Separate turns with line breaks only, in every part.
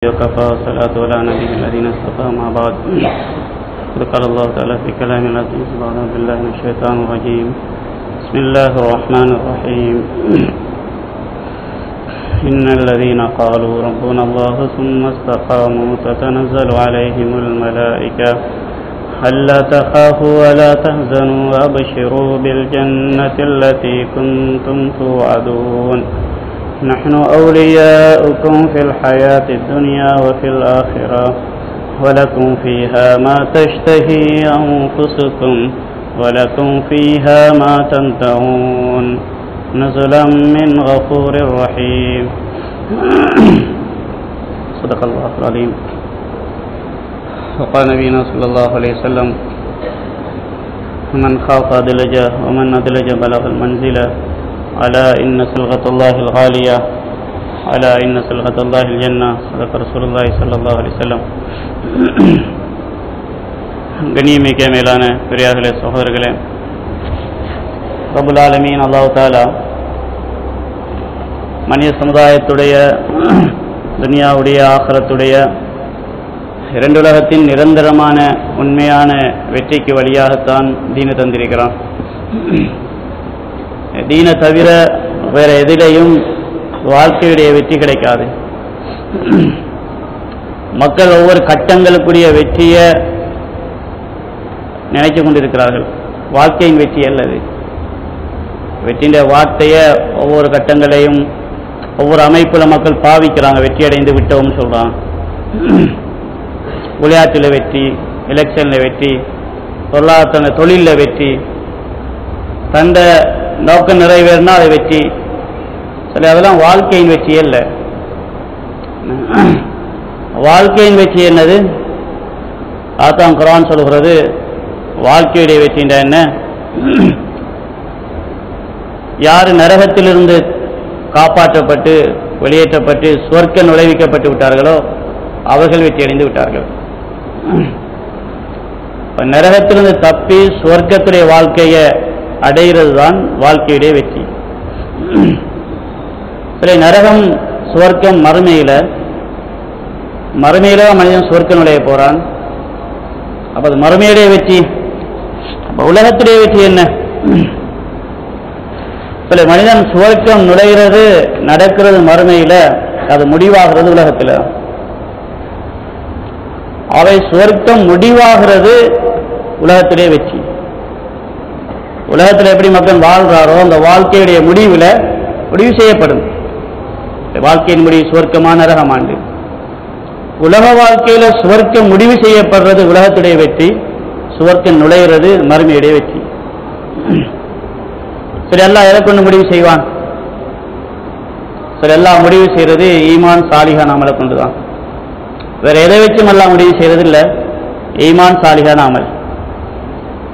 وكفى والصلاة على نبي الذين اصطفى ما بعد. قال الله تعالى في كلام العزيز بعد بالله من الشيطان الرجيم. بسم الله الرحمن الرحيم. إن الذين قالوا ربنا الله ثم استقاموا تتنزل عليهم الملائكة ألا تخافوا ولا تحزنوا وأبشروا بالجنة التي كنتم توعدون نحن أولياؤكم في الحياة الدنيا وفي الآخرة ولكم فيها ما تشتهي أنفسكم ولكم فيها ما تدعون نزلا من غفور رحيم. صدق الله العظيم. وقال نبينا صلى الله عليه وسلم من خاف أدلج ومن أدلج بلغ المنزلة ألا إن صلغة الله الغالية ألا إن صلغة الله الجنة. صدق رسول الله صلى الله عليه وسلم. கண்ணியமிக்க மேலான பெரியார்களே சகோதரர்களே, ரப்புல் ஆலமீன் அல்லாஹ் தஆலா மனித சமுதாயத்துடைய துனியாவுடைய ஆகிரத்துடைய இரண்டுலகத்தின் நிரந்தரமான உண்மையான வெற்றிக்கு வழியாகத்தான் தீனை தந்திருக்கிறான். தீனை தவிர வேற எதிலையும் வாழ்க்கையுடைய வெற்றி கிடைக்காது. மக்கள் ஒவ்வொரு கட்டங்களுக்குரிய வெற்றியை நினைச்சு கொண்டிருக்கிறார்கள். வாழ்க்கையின் வெற்றி அல்லது வெற்றியின் வார்த்தையை ஒவ்வொரு கட்டங்களையும் ஒவ்வொரு அமைப்புல மக்கள் பாவிக்கிறாங்க. வெற்றி அடைந்து விட்டோம்னு சொல்றாங்க. விளையாட்டில் வெற்றி, எலெக்ஷன்ல வெற்றி, பொருளாதார தொழிலில் வெற்றி, தந்த நோக்கம் நிறைவேறினா அது வெற்றி. சரி, அதெல்லாம் வாழ்க்கையின் வெற்றி அல்ல. வாழ்க்கையின் வெற்றி என்னது? ஆத்தாம் குர்ஆன் சொல்கிறது வாழ்க்கையுடைய வெற்றின்ற என்ன? யாரு நரகத்திலிருந்து காப்பாற்றப்பட்டு வெளியேற்றப்பட்டு சுவர்க்க நுழைவிக்கப்பட்டு விட்டார்களோ அவர்கள் வெற்றி அடைந்து விட்டார்கள். நரகத்திலிருந்து தப்பி சுவர்க்கத்துடைய வாழ்க்கையை அடைகிறது தான் வாழ்க்கையுடைய வெற்றி. சரி, நரகம் சுவர்க்கம் மறுமையில மனிதன் சுவர்க்க நுழைய போறான். அப்ப அது மறுமையுடைய வெற்றி. அப்ப உலகத்துடைய வெற்றி என்ன? மனிதன் சுவர்க்கம் நுழைகிறது நடக்கிறது மறுமையில, அது முடிவாகிறது உலகத்தில். அவை சுவர்க்கம் முடிவாகிறது உலகத்திலே வெற்றி. உலகத்தில் எப்படி மக்கள் வாழ்றாரோ அந்த வாழ்க்கையுடைய முடிவு செய்யப்படும். வாழ்க்கையின் முடிவு சுவர்க்கமான நரகமாண்டு. உலக வாழ்க்கையில சுவர்க்கம் முடிவு செய்யப்படுறது உலகத்துடைய வெற்றி, சுவர்க்கம் நுழைகிறது மறுமையுடைய வெற்றி. சரி, எல்லாம் எதை கொண்டு முடிவு செய்வான்? சரி, எல்லாம் முடிவு செய்யறது ஈமான் சாலிஹான் அமலை கொண்டுதான். வேற எதை வச்சும் எல்லாம் முடிவு செய்யறது இல்லை, ஈமான் சாலிஹான் அமல்.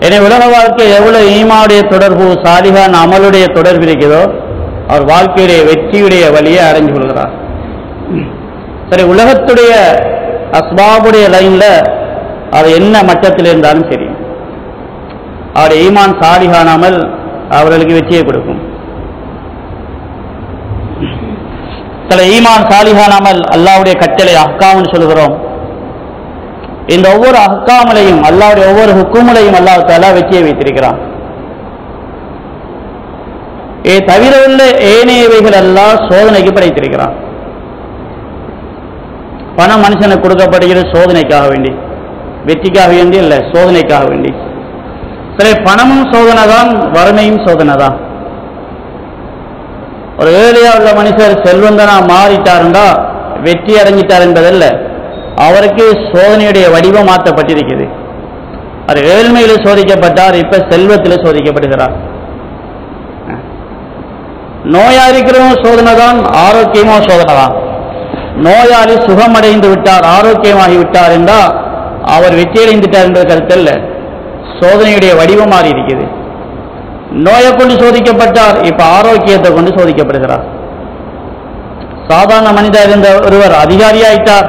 எனவே உலக வாழ்க்கை எவ்வளவு ஈமானுடைய தொடர்பு சாலிஹான் அமலுடைய தொடர்பு இருக்கிறதோ அவர் வாழ்க்கையுடைய வெற்றியுடைய வழியை அடைஞ்சு கொள்கிறார். சரி, உலகத்துடைய அஸ்பாபுடைய லைன்ல அவர் என்ன மட்டத்தில் இருந்தாலும் சரி, அவருடைய ஈமான் சாலிஹான் அமல் அவர்களுக்கு வெற்றியை கொடுக்கும். சில ஈமான் சாலிஹான் அமல் அல்லாஹ்வுடைய கட்டளை அஹ்காம்னு சொல்கிறோம். இந்த ஒவ்வொரு அஹ்காமலையும் அல்லாஹ்வுடைய ஒவ்வொரு ஹுக்குமுலையும் அல்லாஹ் தஆலா வெற்றியை வைத்திருக்கிறான். தவிர உள்ள ஏனையவைகள் எல்லாம் சோதனைக்கு படைத்திருக்கிறான். பணம் மனுஷனுக்கு கொடுக்கப்படுகிறது சோதனைக்காக வேண்டி, வெற்றிக்காக வேண்டி இல்லை, சோதனைக்காக வேண்டி. சரி, பணமும் சோதனை தான், வறுமையும் சோதனை தான். ஒரு ஏழையா உள்ள மனுஷர் செல்வந்தனா மாறிட்டாருண்டா வெற்றி அடைஞ்சிட்டார் என்பதல்ல, அவருக்கு சோதனையுடைய வடிவம் மாற்றப்பட்டிருக்கிறது. அது ஏழ்மையில சோதிக்கப்பட்டார், இப்ப செல்வத்தில் சோதிக்கப்படுகிறார். நோயா இருக்கிறவங்க சோதனை தான், ஆரோக்கியமும் சோதனை தான். நோயாளி சுகமடைந்து விட்டார், ஆரோக்கியமாகி விட்டார் என்றால் அவர் வெற்றி அடைந்துட்டார் என்பது கருத்தல்ல, சோதனையுடைய வடிவம் மாறி இருக்கிறது. நோயை கொண்டு சோதிக்கப்பட்டார், இப்ப ஆரோக்கியத்தை கொண்டு சோதிக்கப்படுகிறார். சாதாரண மனிதர் இருந்த ஒருவர் அதிகாரியாயிட்டார்,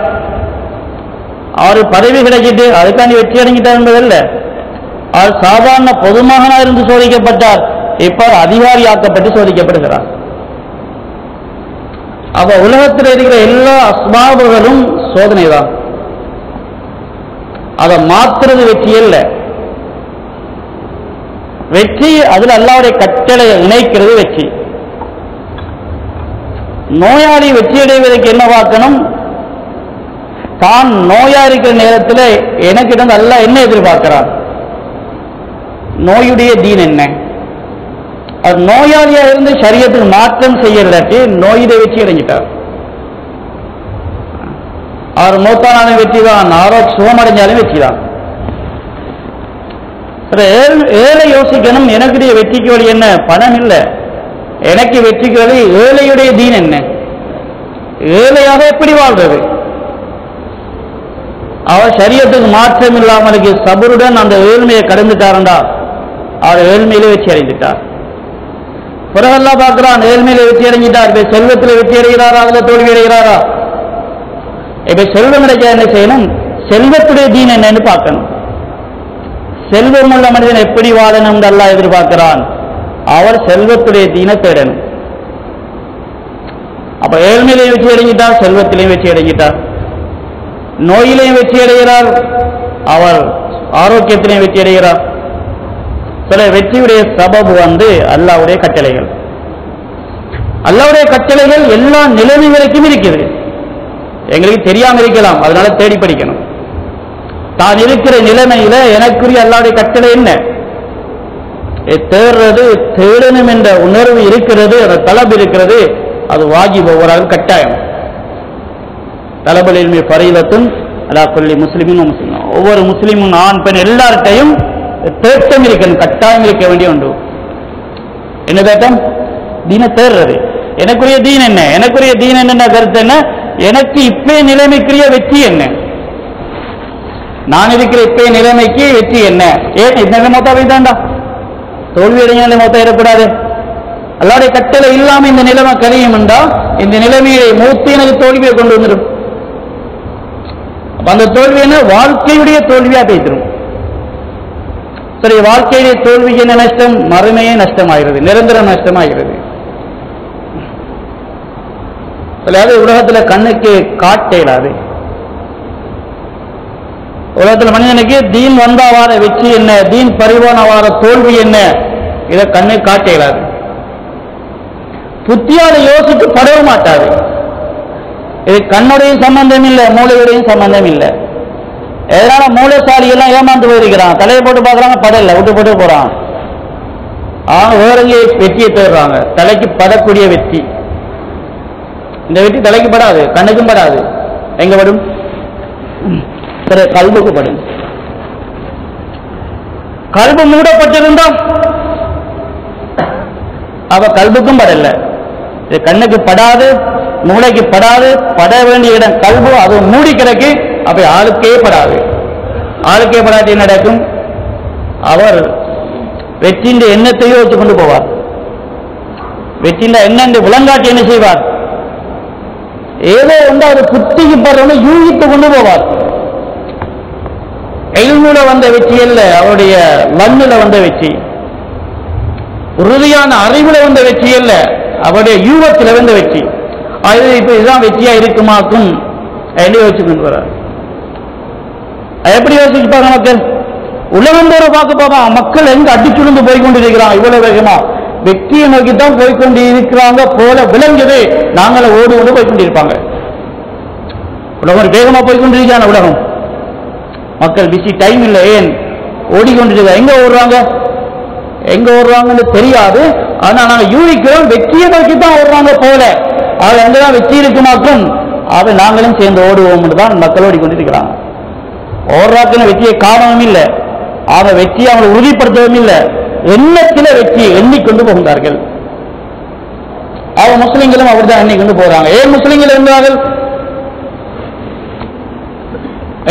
அவரு பதவி கிடைச்சிட்டு அதுக்காண்டி வெற்றி அடைஞ்சிட்டார் என்பதல்ல, அவர் சாதாரண பொதுமகனாக இருந்து சோதிக்கப்பட்டார், இப்ப அதிகாரியாக்கப்பட்டு சோதிக்கப்படுகிறார். அப்ப உலகத்தில் இருக்கிற எல்லா அஸ்பாபுகளும் சோதனை தான். அதை மாத்துறது வெற்றி அல்ல. வெற்றி அதுல அல்லாஹ்வுடைய கட்டளை இணைக்கிறது வெற்றி. நோயாளி வெற்றி அடைவதற்கு என்ன பார்க்கணும்? தான் நோயா இருக்கிற நேரத்தில் எனக்கு அல்லாஹ் என்ன எதிர்பார்க்கிறான்? நோயுடைய தீன் என்ன? அவர் நோயாளியா இருந்து ஷரியத்துக்கு மாற்றம் செய்யறதாட்டி நோயிட வெற்றி அடைஞ்சிட்டார். அவர் மூத்தானாலும் வெற்றி தான், ஆரோக்கிய சுகமடைஞ்சாலும் வெற்றி தான். ஏழை யோசிக்கணும், எனக்குடைய வெற்றிக்கு வழி என்ன? பணம் இல்லை, எனக்கு வெற்றிக்கு வழி ஏழையுடைய தீன் என்ன? ஏழையாக எப்படி வாழ்றது? அவர் ஷரியத்துக்கு மாற்றம் இல்லாமலுக்கு சபருடன் அந்த ஏழ்மையை கடந்துட்டாருண்டா அவர் ஏழ்மையிலே வெற்றி அடைந்துட்டார். பிறகெல்லாம் பார்க்கிறான், ஏழ்மையில வெற்றி அடைஞ்சிட்டார். இப்ப செல்வத்தில் வெற்றி அடைகிறாரா, அதுல தோல்வி அடைகிறாரா? இப்ப செல்வம் கிடைக்க என்ன செய்யணும்? செல்வத்துடைய தீன் என்னன்னு பார்க்கணும். செல்வம் உள்ள மனிதன் எப்படி வாழணும் அல்லாஹ் எதிர்பார்க்கிறான். அவர் செல்வத்துடைய தீனை தேடணும். அப்ப ஏழ்மையிலையும் வெற்றி அடைஞ்சிட்டார், செல்வத்திலையும் வெற்றி அடைஞ்சிட்டார், நோயிலையும் வெற்றி அடைகிறார், அவர் ஆரோக்கியத்திலையும் வெற்றி அடைகிறார். சில வெற்றியுடைய சபபு அல்லாஹ்வுடைய கட்டளைகள். அல்லாஹ்வுடைய கட்டளைகள் எல்லா நிலைமைகளுக்கும் இருக்குது. எங்களுக்கு தெரியாம இருக்கலாம், அதனால தேடி படிக்கணும். தான் இருக்கிற நிலைமையில எனக்குரிய அல்லாஹ்வுடைய கட்டளை என்ன தேடுறது, தேடணும் என்ற உணர்வு இருக்கிறது, அந்த தலபு இருக்கிறது, அது வாஜிப், ஒவ்வொரு கட்டாயம். தலபுல் இல்மி ஃபரீலத்துன் அலா குல்லி முஸ்லிமின் வ முஸ்லிமா. ஒவ்வொரு முஸ்லிமும் ஆண் பெண் எல்லார்ட்டையும் தேட்டம் இருக்கணும், கட்டாயம் இருக்க வேண்டிய உண்டு. என்ன தேட்டம்? தீனை தேடுறது. எனக்குரிய தீன் என்ன? எனக்குரிய தீன் என்ன கருத்து என்ன? எனக்கு இப்பே நிலைமைக்குரிய வெற்றி என்ன? நான் இருக்கிற இப்பே நிலைமைக்கு வெற்றி என்ன? ஏன் இந்த மொத்தம் வைத்தாண்டா தோல்வி அடைஞ்ச மொத்தம் ஏறக்கூடாது. அல்லாஹ்வுடைய கட்டளை இல்லாம இந்த நிலைமை கழியும் என்றா இந்த நிலைமையை மூத்தி எனக்கு தோல்வியை கொண்டு வந்துடும். அந்த தோல்வி என்ன? வாழ்க்கையுடைய தோல்வியா பேசிடும். சரி, வாழ்க்கையிலே தோல்விக்கு என்ன நஷ்டம்? மறுமையே நஷ்டமாகிறது, நிரந்தர நஷ்டமாகிறது. அதாவது உலகத்துல கண்ணுக்கு காட்டேலாது. உலகத்துல மனிதனுக்கு தீன் வந்தா வார வெற்றி என்ன, தீன் பரிவான வார தோல்வி என்ன, இதை கண்ணு காட்டேலாது. புத்தியால யோசித்து படவே மாட்டாது. இது கண்ணுடையும் சம்பந்தம் இல்லை, மூளையுடையும் சம்பந்தம் இல்லை. எதனால மூளைசாலி எல்லாம் ஏமாந்து போயிருக்கிறான், தலையை போட்டு பார்க்கறாங்க, படல விட்டு போட்டு போறான். வேற வெற்றியை தேடுறாங்க, தலைக்கு படக்கூடிய வெற்றி. இந்த வெற்றி தலைக்கு படாது, கண்ணுக்கும் படாது. எங்க படும்? கல்புக்கு படும். கல்பு மூடப்பட்டிருந்தா அவ கல்புக்கும் படல. இது கண்ணுக்கு படாது, மூளைக்கு படாது, பட வேண்டிய இடம் கல்பு, அது மூடி கிடக்கு. அப்ப ஆளுக்கே படாது. ஆளுக்கே படாட்டி என்ன நடக்கும்? அவர் வெற்றியின் எண்ணத்தையோ வச்சு கொண்டு போவார். வெற்றியின் எண்ணம் விளங்காட்டி என்ன செய்வார்? ஏதோ வந்து அவர் புத்திக்கு படுறவங்க யூகித்து கொண்டு போவார். எல்முல வந்த வெற்றி அல்ல, அவருடைய வன்னுல வந்த வெற்றி. உறுதியான அறிவுல வந்த வெற்றி அல்ல, அவருடைய யூகத்தில் வந்த வெற்றி. அது இப்ப இதுதான் வெற்றியா இருக்குமாக்கும் என்று யோசிச்சு கொண்டு வர்றார். எப்படி யோசிச்சுப்பாங்க மக்கள்? உலகம் தோற பார்க்க போவா மக்கள் எங்க அடிச்சுருந்து போய்கொண்டிருக்கிறான் இவ்வளவு வேகமா, வெற்றியை நோக்கித்தான் போய்கொண்டு இருக்கிறாங்க போல விளங்குது. நாங்கள ஓடு கொண்டு போய்கொண்டிருப்பாங்க. உலகம் வேகமா போய்கொண்டிருக்கான உலகம். மக்கள் பிஸி, டைம் இல்லை, ஏன் ஓடிக்கொண்டிருக்க? எங்க ஓடுறாங்க, எங்க ஓடுறாங்கன்னு தெரியாது. ஆனா நாங்க யூகிக்கிறோம் வெற்றியை நோக்கித்தான் ஓடுறாங்க போல. அது எங்கதான் வெற்றி இருக்குமாக்கும் அதை நாங்களும் சேர்ந்து ஓடுவோம் தான் மக்கள் ஓடிக்கொண்டிருக்கிறாங்க. ஓடுறாக்குன்னு வெற்றியை காணவும் இல்லை, ஆக வெற்றியை அவங்களை உறுதிப்படுத்தவும் இல்லை. எண்ணத்தில வெற்றியை எண்ணிக்கொண்டு போகின்றார்கள். முஸ்லிம்களும் அப்படிதான் எண்ணிக்கொண்டு போறாங்க. ஏன் முஸ்லிம்கள் என்றார்கள்?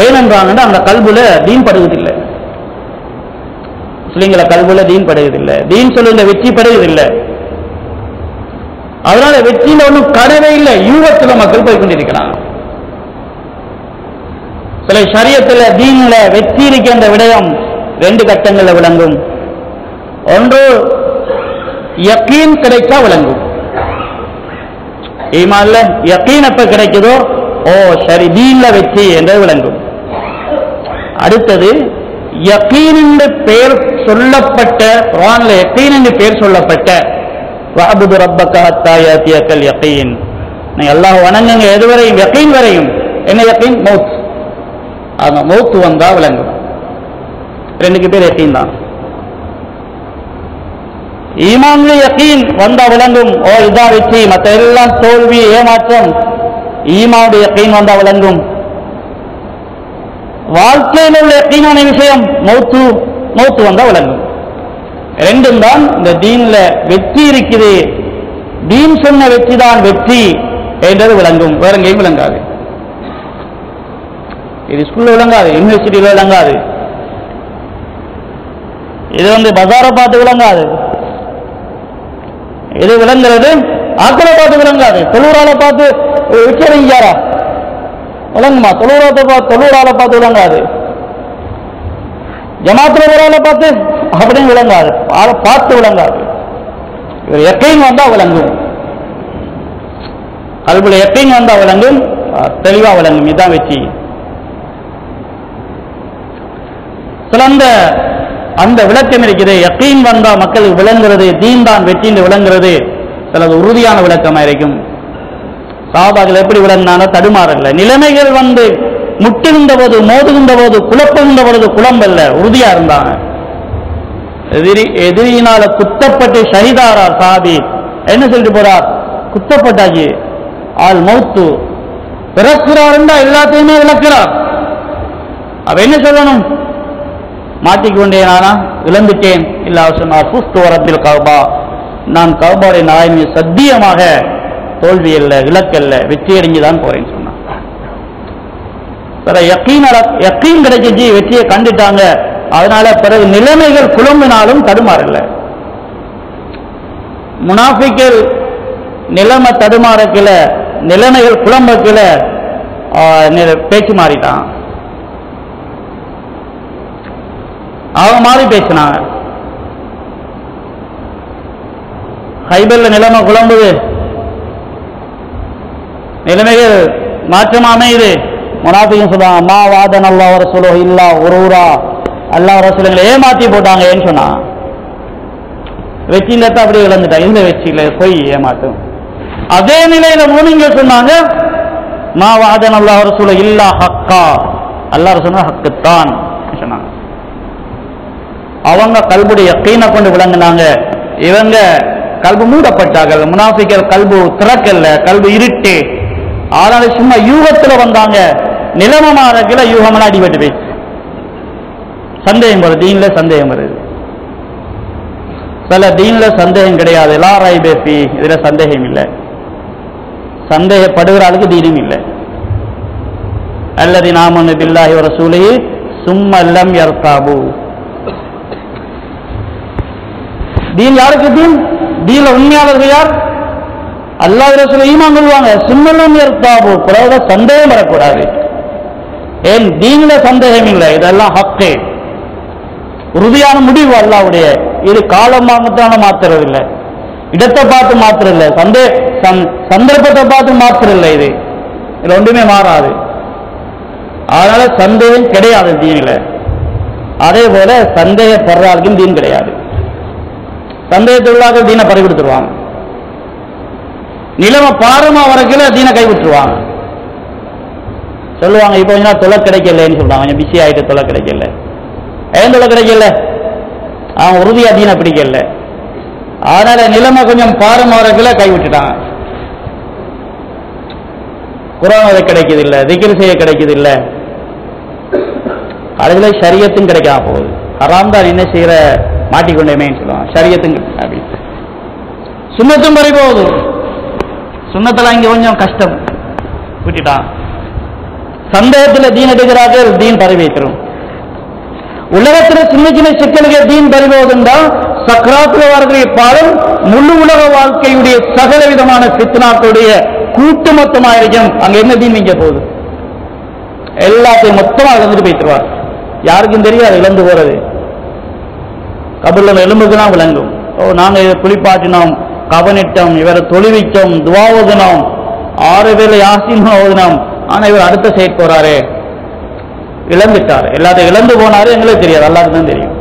ஏனென்றாங்கன்னா அந்த கல்புல தீன் படுவதில்லை. முஸ்லிம்களை கல்புல தீன் படுவதில்லை, தீன் சொல்லுங்க வெற்றி படுவதில்லை. அதனால வெற்றியில ஒன்றும் கடவே இல்லை, யூகத்தில் மக்கள் போய்கொண்டிருக்கிறாங்க. சில ஷரியத்துல தீன்ல வெற்றி இருக்கின்ற விடயம் ரெண்டு கட்டங்கள்ல விளங்கும். ஒன்று யக்கீன் கிடைச்சா விளங்கும். ஈமான்ல யக்கீன் எப்ப கிடைக்குதோ ஓ சரி தீன்ல வெற்றி என்று விளங்கும். அடுத்தது யகீன் என்று பெயர் சொல்லப்பட்ட குர்ஆன்ல யகீன் என்று பெயர் சொல்லப்பட்ட வஅபுது ரப்பக ஹத்தா யாத்தியக்கல் யகீன், நீ அல்லாஹ் வணங்குங்க எதுவரையும் யகீன் வரையும். என்ன யகீன்? மௌத். அந்த மௌத் வந்தா விளங்கும். ரெண்டுக்கு பேர் யகீன் தான். ஈமான்ல யகீன் வந்தா விளங்கும். ஓ இதான் வெற்றி, மற்ற எல்லாம் தோல்வி ஏமாற்றம். ஈமானுடைய யகீன் வந்தா விளங்கும். வாழ்க்கையில் உள்ள யகீனான விஷயம் மௌத்து வந்தா விளங்கும். ரெண்டும் தான் இந்த தீன்ல வெற்றி இருக்குது. தீன் சொன்ன வெற்றி தான் வெற்றி என்றது விளங்கும். வேற எங்கேயும் விளங்காது. இது ஸ்கூல்ல விளங்காது, யூனிவர்சிட்டியில விளங்காது, இது பஜாரை பார்த்து விளங்காது. இது விளங்குறது ஆக்களை பார்த்து விளங்காது. தொழுறால பார்த்து விச்சரிங்காரா விளங்குமா? தொழுறால பார்த்து விளங்காது. ஜமாத்துல விழால பார்த்து அப்படின்னு விளங்காது, பார்த்து விளங்காது. இவர் யக்கீன் வந்தா விளங்கும். கல்புல யக்கீன் வந்தா விளங்கும், தெளிவா விளங்கும். இதுதான் வெற்றி. சிறந்த அந்த விளக்கம் இருக்குது. யக்கீன் வந்தா மக்களுக்கு விளங்குறது, தீன் தான் வெற்றி என்று விளங்குறது சிலது உறுதியான விளக்கமா இருக்கும். சஹாபாக்கள் எப்படி விளங்கினாங்க? தடுமாறல்ல. நிலைமைகள் முட்டுகின்ற போது, மோதுகின்ற போது, குழப்புகின்ற பொழுது குழம்பல்ல, உறுதியா இருந்தாங்க. எதிரியினால குத்தப்பட்டு ஷஹீதாரார் சாபி. என்ன சொல்லிட்டு போறார்? குத்தப்பட்டாச்சு, ஆள் மௌத்து. பிறக்கிறார் எல்லாத்தையுமே விளக்கிறார். அவ என்ன சொல்லணும்? மாட்டிக்கொண்டேன், நானா இழந்துட்டேன். இல்ல அவர் சொன்னார், புஸ்து வரப்பில் கௌபா, நான் கௌபாவுடைய நாயன் சத்தியமாக தோல்வி அல்ல, இலக்கல்ல, வெற்றி அடைஞ்சுதான் போறேன்னு சொன்னான். யக்கீன் கிடைச்சிச்சு, வெற்றியை கண்டுட்டாங்க. அதனால பிறகு நிலைமைகள் குழம்பினாலும் தடுமாறல. முனாஃபிக்கள் நிலைமை தடுமாறக்கல, நிலைமைகள் குழம்பக்கல, பேச்சு மாறிட்டான். அவங்க மாறி பேசினாங்க. ஹைபர்ல நிலைமை குழம்புது, நிலைமைகள் மாற்றமா அமையுது. முனாஃபிக்கும் சொல்லுவாங்க, மா வாதன் அல்லாஹ் ரசூலுஹு இல்லா குரூரா, அல்லாஹ் ரசூலுங்களை ஏமாத்தி போட்டாங்கன்னு சொன்னா. வெற்றியில அப்படி இழந்துட்டா. இந்த வெற்றியில போய் ஏமாட்டும். அதே நிலையில மூமின்கள் சொன்னாங்க, மா வாதன் அல்லாஹ் ரசூலுஹு இல்லா ஹக்கா, அல்லாஹ் ரசூலுஹு ஹக்குத்தான் சொன்னாங்க. அவங்க கல்புடைய யக்கீனை கொண்டு விளங்கினாங்க. இவங்க கல்பு மூடப்பட்டார்கள். முனாஃபிக்கள் கல்பு திறக்கல்ல, கல்பு இருட்டு. அதனால சும்மா யூகத்துல வந்தாங்க. நிலமமாறக்கல யூகமெல்லாம் அடிபட்டு போயிடுச்சு. சந்தேகம் வருது, தீன்ல சந்தேகம் வருது. சில தீன்ல சந்தேகம் கிடையாது, லா ரைப ஃபீ, இதுல சந்தேகம் இல்லை. சந்தேகப்படுகிற ஆளுக்கு தீனும் இல்லை. அல்லதீன ஆமனு பில்லாஹி வ ரசூலிஹி சும்ம லம் யர்தாபு. தீன் யாருக்கு தீன்? தீன்ல உண்மையாளர்கள் யார்? அல்லாஹ் ரசூல் ஈமான் கொள்வாங்க. சும்ம லம் யர்தாபு, பிறகு சந்தேகம் வரக்கூடாது. ஏன் தீன்ல சந்தேகம் இல்லை, இதெல்லாம் ஹக்கே, உறுதியான முடிவு அல்லாஹ்வுடைய. இது காலமாகத்தான மாத்துறதில்லை, இடத்தை பார்த்து மாத்திரல்ல, சந்தர்ப்பத்தை பார்த்து மாத்திரல்ல. இது ஒன்றுமே மாறாது. அதனால சந்தேகம் கிடையாது தீனில. அதே போல சந்தேகப்படுறாருக்கும் தீன் கிடையாது. சந்தேகத்துள்ளாக தீனை பறிகொடுத்துருவாங்க. நிலைமை பாரமா வரைக்கும் தீனை கைவிட்டுருவாங்க. சொல்லுவாங்க, இப்போ கொஞ்சம் நாள் தொலை கிடைக்கலன்னு சொல்றாங்க, கொஞ்சம் பிஸி ஆயிட்டு தொலை கிடைக்கல. ஏன் தொலை கிடைக்கல? அவன் உறுதியா தீனை பிடிக்கல. அதனால நிலைமை கொஞ்சம் பாரமா வரைக்கும் கைவிட்டுட்டாங்க. குர்ஆன் ஓத கிடைக்குது இல்ல, திக்ர் செய்ய கிடைக்குது இல்ல, அதுல ஷரியத்தும் கிடைக்காம போகுது. ஹராம் தான் என்ன செய்யற, மாட்டிக்கொண்டேமேன்னு சொல்லுவாங்க. ஷரியத்தும் அப்படி சுன்னத்தும் பறி போகுது. சுன்னத்தெல்லாம் இங்க கொஞ்சம் கஷ்டம் விட்டுட்டான். சந்தேகத்தில் தீன் எடுக்கிறார்கள், தீன் பறி வைக்கிறோம். உலகத்தில் சின்ன சின்ன சிக்கல்கள் தீன் பறி போகுதுன்றால் சக்ராத்துல வரக்கூடிய பாடம் முழு உலக வாழ்க்கையுடைய சகல விதமான ஃபித்னாக்களுடைய கூட்டு மொத்தமா இருக்கும். அங்க என்ன தீன் இங்க போகுது? எல்லாத்தையும் மொத்தமா இழந்துட்டு போயிட்டுருவார். யாருக்கும் தெரியாது இழந்து போறது. கபர்ல எலும்புக்கு தான் விளங்கும். நாங்க இதை குளிப்பாட்டினோம், கவனிட்டோம், இவரை தொழுவிச்சோம், துவா ஓதினோம், 6 வேளை யாசீன் ஓதினோம், ஆனா இவர் அடுத்த சைட் போறாரு, இழந்துட்டார், எல்லாத்தையும் இழந்து போனாரு, எங்களுக்கு தெரியாது, எல்லாருக்கும் தான் தெரியும்.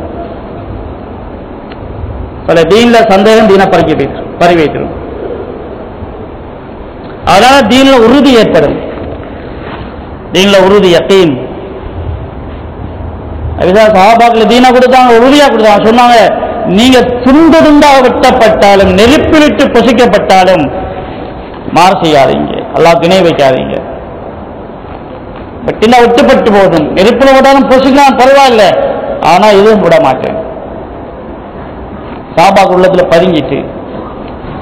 பல தீன்ல சந்தேகம் தீன பறி வைத்திரும். அதனால தீன்ல உறுதி ஏற்படும், தீன்ல உறுதி யகீன். சஹாபாக்கள் தீன கொடுத்தாங்க, உறுதியா கொடுத்தாங்க. சொன்னாங்க, நீங்க துண்டு துண்டாக வெட்டப்பட்டாலும் நெருப்பிலிட்டு பொசிக்கப்பட்டாலும் மாறு செய்யாதீங்க, அல்லாஹ்வுக்கு இணை வைக்காதீங்க. வெட்டினா விட்டுப்பட்டு போதும், நெருப்பில் விட்டாலும் பொசிக்கலாம் பரவாயில்ல, ஆனா இதுவும் விட மாட்டேன். சஹாபாக்கள் உள்ளத்துல பதிஞ்சிட்டு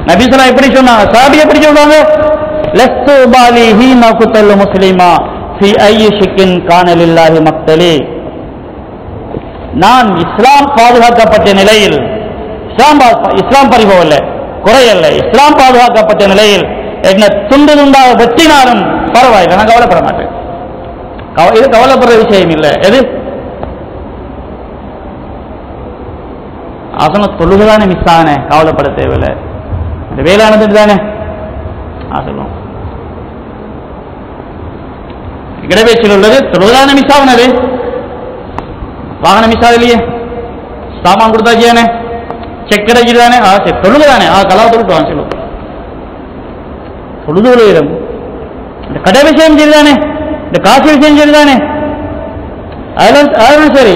நபி ஸல்லல்லாஹு எப்படி சொன்னாங்க, சஹாபி எப்படி சொல்றாங்க, லஸ்து பாலி ஹீனா குத்தல் முஸ்லிமா ஃபி ஐயி ஷிக்கின் கான லில்லாஹி மக்தலி. நான் இஸ்லாம் பாதுகாக்கப்பட்ட நிலையில், இஸ்லாம் பறிபோவல்ல, குறையல்ல, இஸ்லாம் பாதுகாக்கப்பட்ட நிலையில் என்ன துண்டு துண்டாக வெட்டினாலும் பரவாயில்லை, நான் கவலைப்பட மாட்டேன். இது கவலைப்படுற விஷயம் இல்லை. எது ஆசன தொழுகதானே மிஸ் ஆனே, கவலைப்பட தேவையில்லை, வேளாண் தானே சொல்லுவோம். இடவேச்சில் உள்ளது தொழுகதானே மிஸ் ஆகுனது, வாகனம் மிஸ் ஆகலையே, சாமான் கொடுத்தாச்சியானே, செக் கிடைக்குதானே, சரி தொழுகுதானே, கலாவை தொழுட்டு வாங்க சொல்லுவோம். தொழுது இடம் இந்த கடை விஷயம் சரிதானே, இந்த காசு விஷயம் சரிதானே, அதெல்லாம் சரி,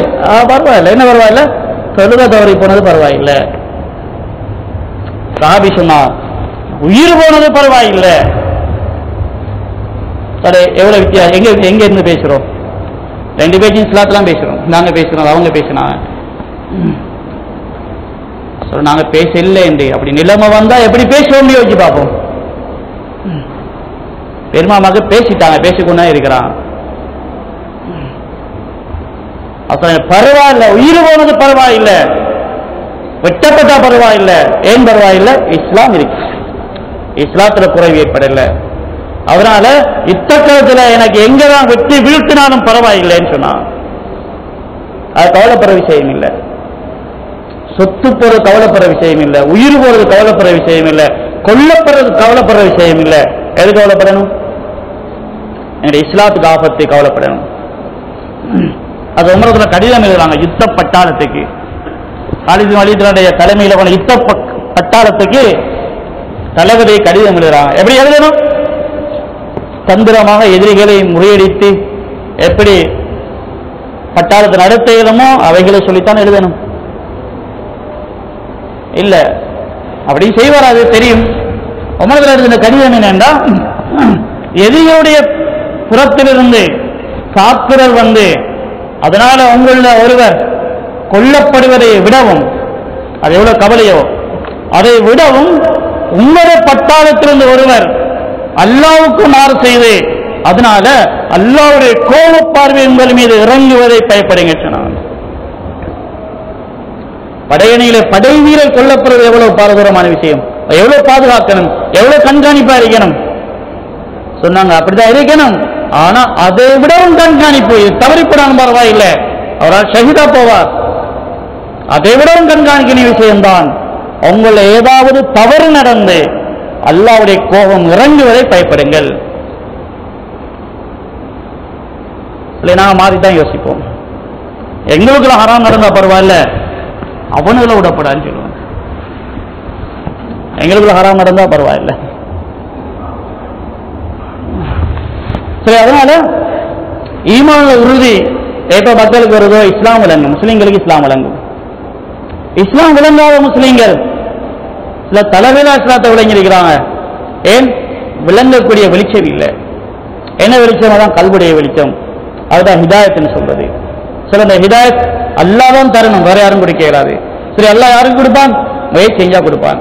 பரவாயில்ல, என்ன பரவாயில்ல, தொழுக தவறி போனது பரவாயில்லை. சஹாபி சொன்னா உயிர் போனது பரவாயில்லை. எவ்வளவு வித்தியாசம், எங்க இருந்து பேசுறோம், ரெண்டு பேரும் இஸ்லாத்தெல்லாம் பேசுறோம், நாங்க பேசுறோம், அவங்க பேசினாங்க, நாங்க பேசல என்று அப்படி நிலைமை வந்தா எப்படி பேசுவோம் யோசிச்சு பார்ப்போம். பெருமாமாக்கு பேசிட்டாங்க, பேசிக்கொண்டா இருக்கிறான், பரவாயில்ல, உயிர் போனது பரவாயில்லை, வெட்டப்பட்டா பரவாயில்லை. ஏன் பரவாயில்லை, இஸ்லாம் இருக்கு, இஸ்லாத்துல குறைவு ஏற்படல. அதனால இத்தக்கத்துல எனக்கு எங்கதான் வெட்டி வீழ்த்தினாலும் பரவாயில்லைன்னு சொன்னான். அது கவலைப்படுற விஷயம் இல்லை, சொத்து போறது கவலைப்படுற விஷயம் இல்லை, உயிர் போறது கவலைப்படுற விஷயம் இல்லை, கொல்லப்படுறது கவலைப்படுற விஷயம் இல்லை. எது கவலைப்படணும், என்னுடைய இஸ்லாத்துக்கு ஆபத்தை கவலைப்படணும். அது உமரத்துல கடிதம் எழுதுறாங்க, யுத்த பட்டாளத்துக்கு, காலித் பின் வலீதுடைய தலைமையில போன யுத்த பட்டாளத்துக்கு தளபதி கடிதம் எழுதுறாங்க. எப்படி எழுதணும், தந்திரமாக எதிரிகளை முறியடித்து எப்படி பட்டாளத்தை நடத்த இயலுமோ அவைகளை சொல்லித்தான் எழுதணும். இல்ல அப்படி செய்வார், அது தெரியும். உமரத்துல எழுதின கடிதம் என்னன்னா, எதிரியுடைய புறத்திலிருந்து தாக்குதல் வந்து அதனால உங்கள ஒருவர் கொல்லப்படுவதை விடவும், அது எவ்வளவு கவலையோ, அதை விடவும் உங்களுடைய பட்டாளத்திலிருந்து ஒருவர் அல்லாஹ்வுக்கு மாறு செய்து அதனால அல்லாஹ்வுடைய கோப பார்வை உங்கள் மீது இறங்குவதை பயப்படுங்க சொன்னாங்க. படையணியில படை வீரர் கொல்லப்படுவது எவ்வளவு பாரதூரமான விஷயம், எவ்வளவு பாதுகாக்கணும், எவ்வளவு கண்காணிப்பா இருக்கணும் சொன்னாங்க. அப்படிதான் இருக்கணும், ஆனா அதை விடவும் கண்காணிப்பு, தவறிப்படாமல் பரவாயில்லை, அவரால் ஷஹீதா போவார், அதை விடவும் கண்காணிக்கிற விஷயம்தான். உங்களை ஏதாவது தவறு நடந்து அல்லாஹ்வுடைய கோபம் இறங்குவதை பயப்படுங்கள். நாங்க மாறிதான் யோசிப்போம், எங்களுக்குள்ள ஹராம் நடந்தா பரவாயில்ல, அவனுகளை விடப்படான்னு சொல்லுவாங்க, எங்களுக்குள்ள ஹராம் நடந்தா பரவாயில்ல. சரி, அதனால ஈமான் உறுதி எப்ப மக்களுக்கு வருதோ இஸ்லாம் விளங்கும், முஸ்லீம்களுக்கு இஸ்லாம் விளங்கும். இஸ்லாம் விளங்காத முஸ்லீம்கள் சில தலைமையில இஸ்லாத்தை விளங்கியிருக்கிறாங்க. ஏன், விளங்கக்கூடிய வெளிச்சம் இல்லை. என்ன வெளிச்சம், அதான் கல்வுடைய வெளிச்சம், அதுதான் ஹிதாயத்னு சொல்றது. சில இந்த ஹிதாயத் அல்லாஹ் தான் தரணும், வேற யாரும் கொடுக்க இயலாது. சரி, அல்லாஹ் யாருக்கு கொடுப்பான், முயற்சி செஞ்சா கொடுப்பான்.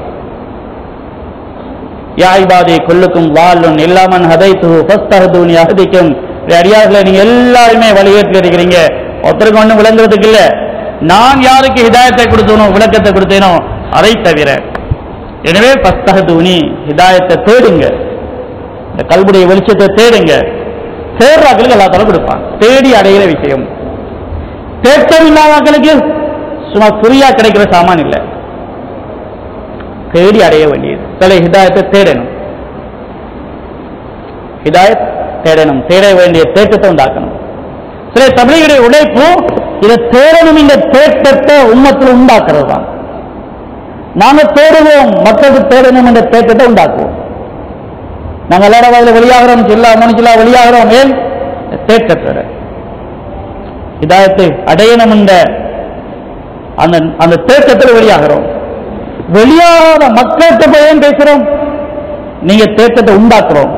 யா இபாதி குல்லுக்கும் வால்லுன் இல்லாமன் ஹதைத்துஹு ஃபஸ்தஹதுனி அஹதிக்கும். அடியார்களே, நீங்க எல்லாருமே வழிகேட்டில் இருக்கிறீங்க, ஒருத்தருக்கு ஒன்றும் விளங்குறதுக்கு இல்லை. நான் யாருக்கு ஹிதாயத்தை கொடுத்தனோ, விளக்கத்தை கொடுத்தேனோ அதை தவிர. எனவே ஃபஸ்தஹதுனி, ஹிதாயத்தை தேடுங்க, இந்த கல்புடைய வெளிச்சத்தை தேடுங்க. தேடுறாக்களுக்கு எல்லா தரம் கொடுப்பான், தேடி அடைகிற விஷயம். தேட்டம் இல்லாதாக்களுக்கு சும்மா புரியா கிடைக்கிற சாமான் இல்லை, தேடி அடைய வேண்டியது. சில ஹிதாயத்தை தேடணும், ஹிதாயத் தேடணும், தேட வேண்டிய தேட்டத்தை உண்டாக்கணும். சில தப்லீகுடைய உழைப்பு இதை தேடணும், இந்த தேட்டத்தை உம்மத்தில் உண்டாக்குறது தான். நாங்க தேடுவோம், மக்களுக்கு தேடணும் என்ற தேட்டத்தை உண்டாக்குவோம். நாங்கள் எல்லாரும் அதில் வெளியாகிறோம், ஜில்லா முனிஜில்லா வெளியாகிறோம். ஏன்? தேட்டத்தோட இதாயத்தை அடையணும் என்ற அந்த தேட்டத்தில் வெளியாகிறோம். வெளியாகாத மக்கள்கிட்ட போய் ஏன் பேசுறோம்? நீங்க தேட்டத்தை உண்டாக்குறோம்.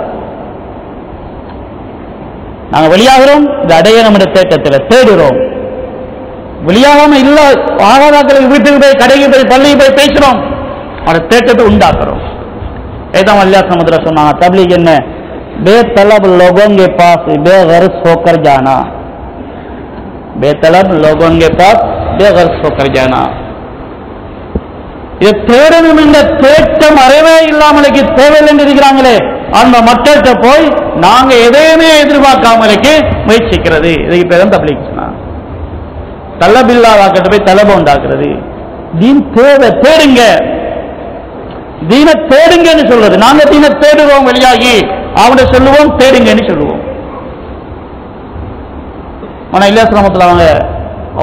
நாங்க வெளியாகிறோம், இது அடையணும் என்ற தேட்டத்தில் தேடுறோம். வெளியாகாம இல்ல ஆகாதாக்களுக்கு வீட்டுக்கு போய் கடைக்கு போய் பள்ளிக்கு போய் பேசுறோம், அந்த தேட்டத்தை உண்டாக்குறோம். ஏதான் அல்லாஹ் சமுத்திர சொன்னாங்க, तबलीग என்ன बेतलब लोगों के पास बेगर्ज होकर जाना, बेतलब लोगों के पास बेगर्ज होकर जाना. இது தேடணும் என்ற தேட்டம் அறவே இல்லாமலுக்கு தேவையில்லை என்று இருக்கிறாங்களே, அந்த மக்கள்கிட்ட போய் நாங்க எதையுமே எதிர்பார்க்காமலுக்கு முயற்சிக்கிறது. இதுக்கு பேர் தான் தப்லீக் சொன்னாங்க. தலபில்லாவாக்கிட்ட போய் தலப உண்டாக்குறது. தீன் தேவை, தேடுங்க, தீன தேடுங்கன்னு சொல்றது. நாங்க தீன தேடுவோம், வெளியாகி அவனை சொல்லுவோம், தேடுங்கன்னு சொல்லுவோம். ஆனா இல்லாசமத்தில் அவங்க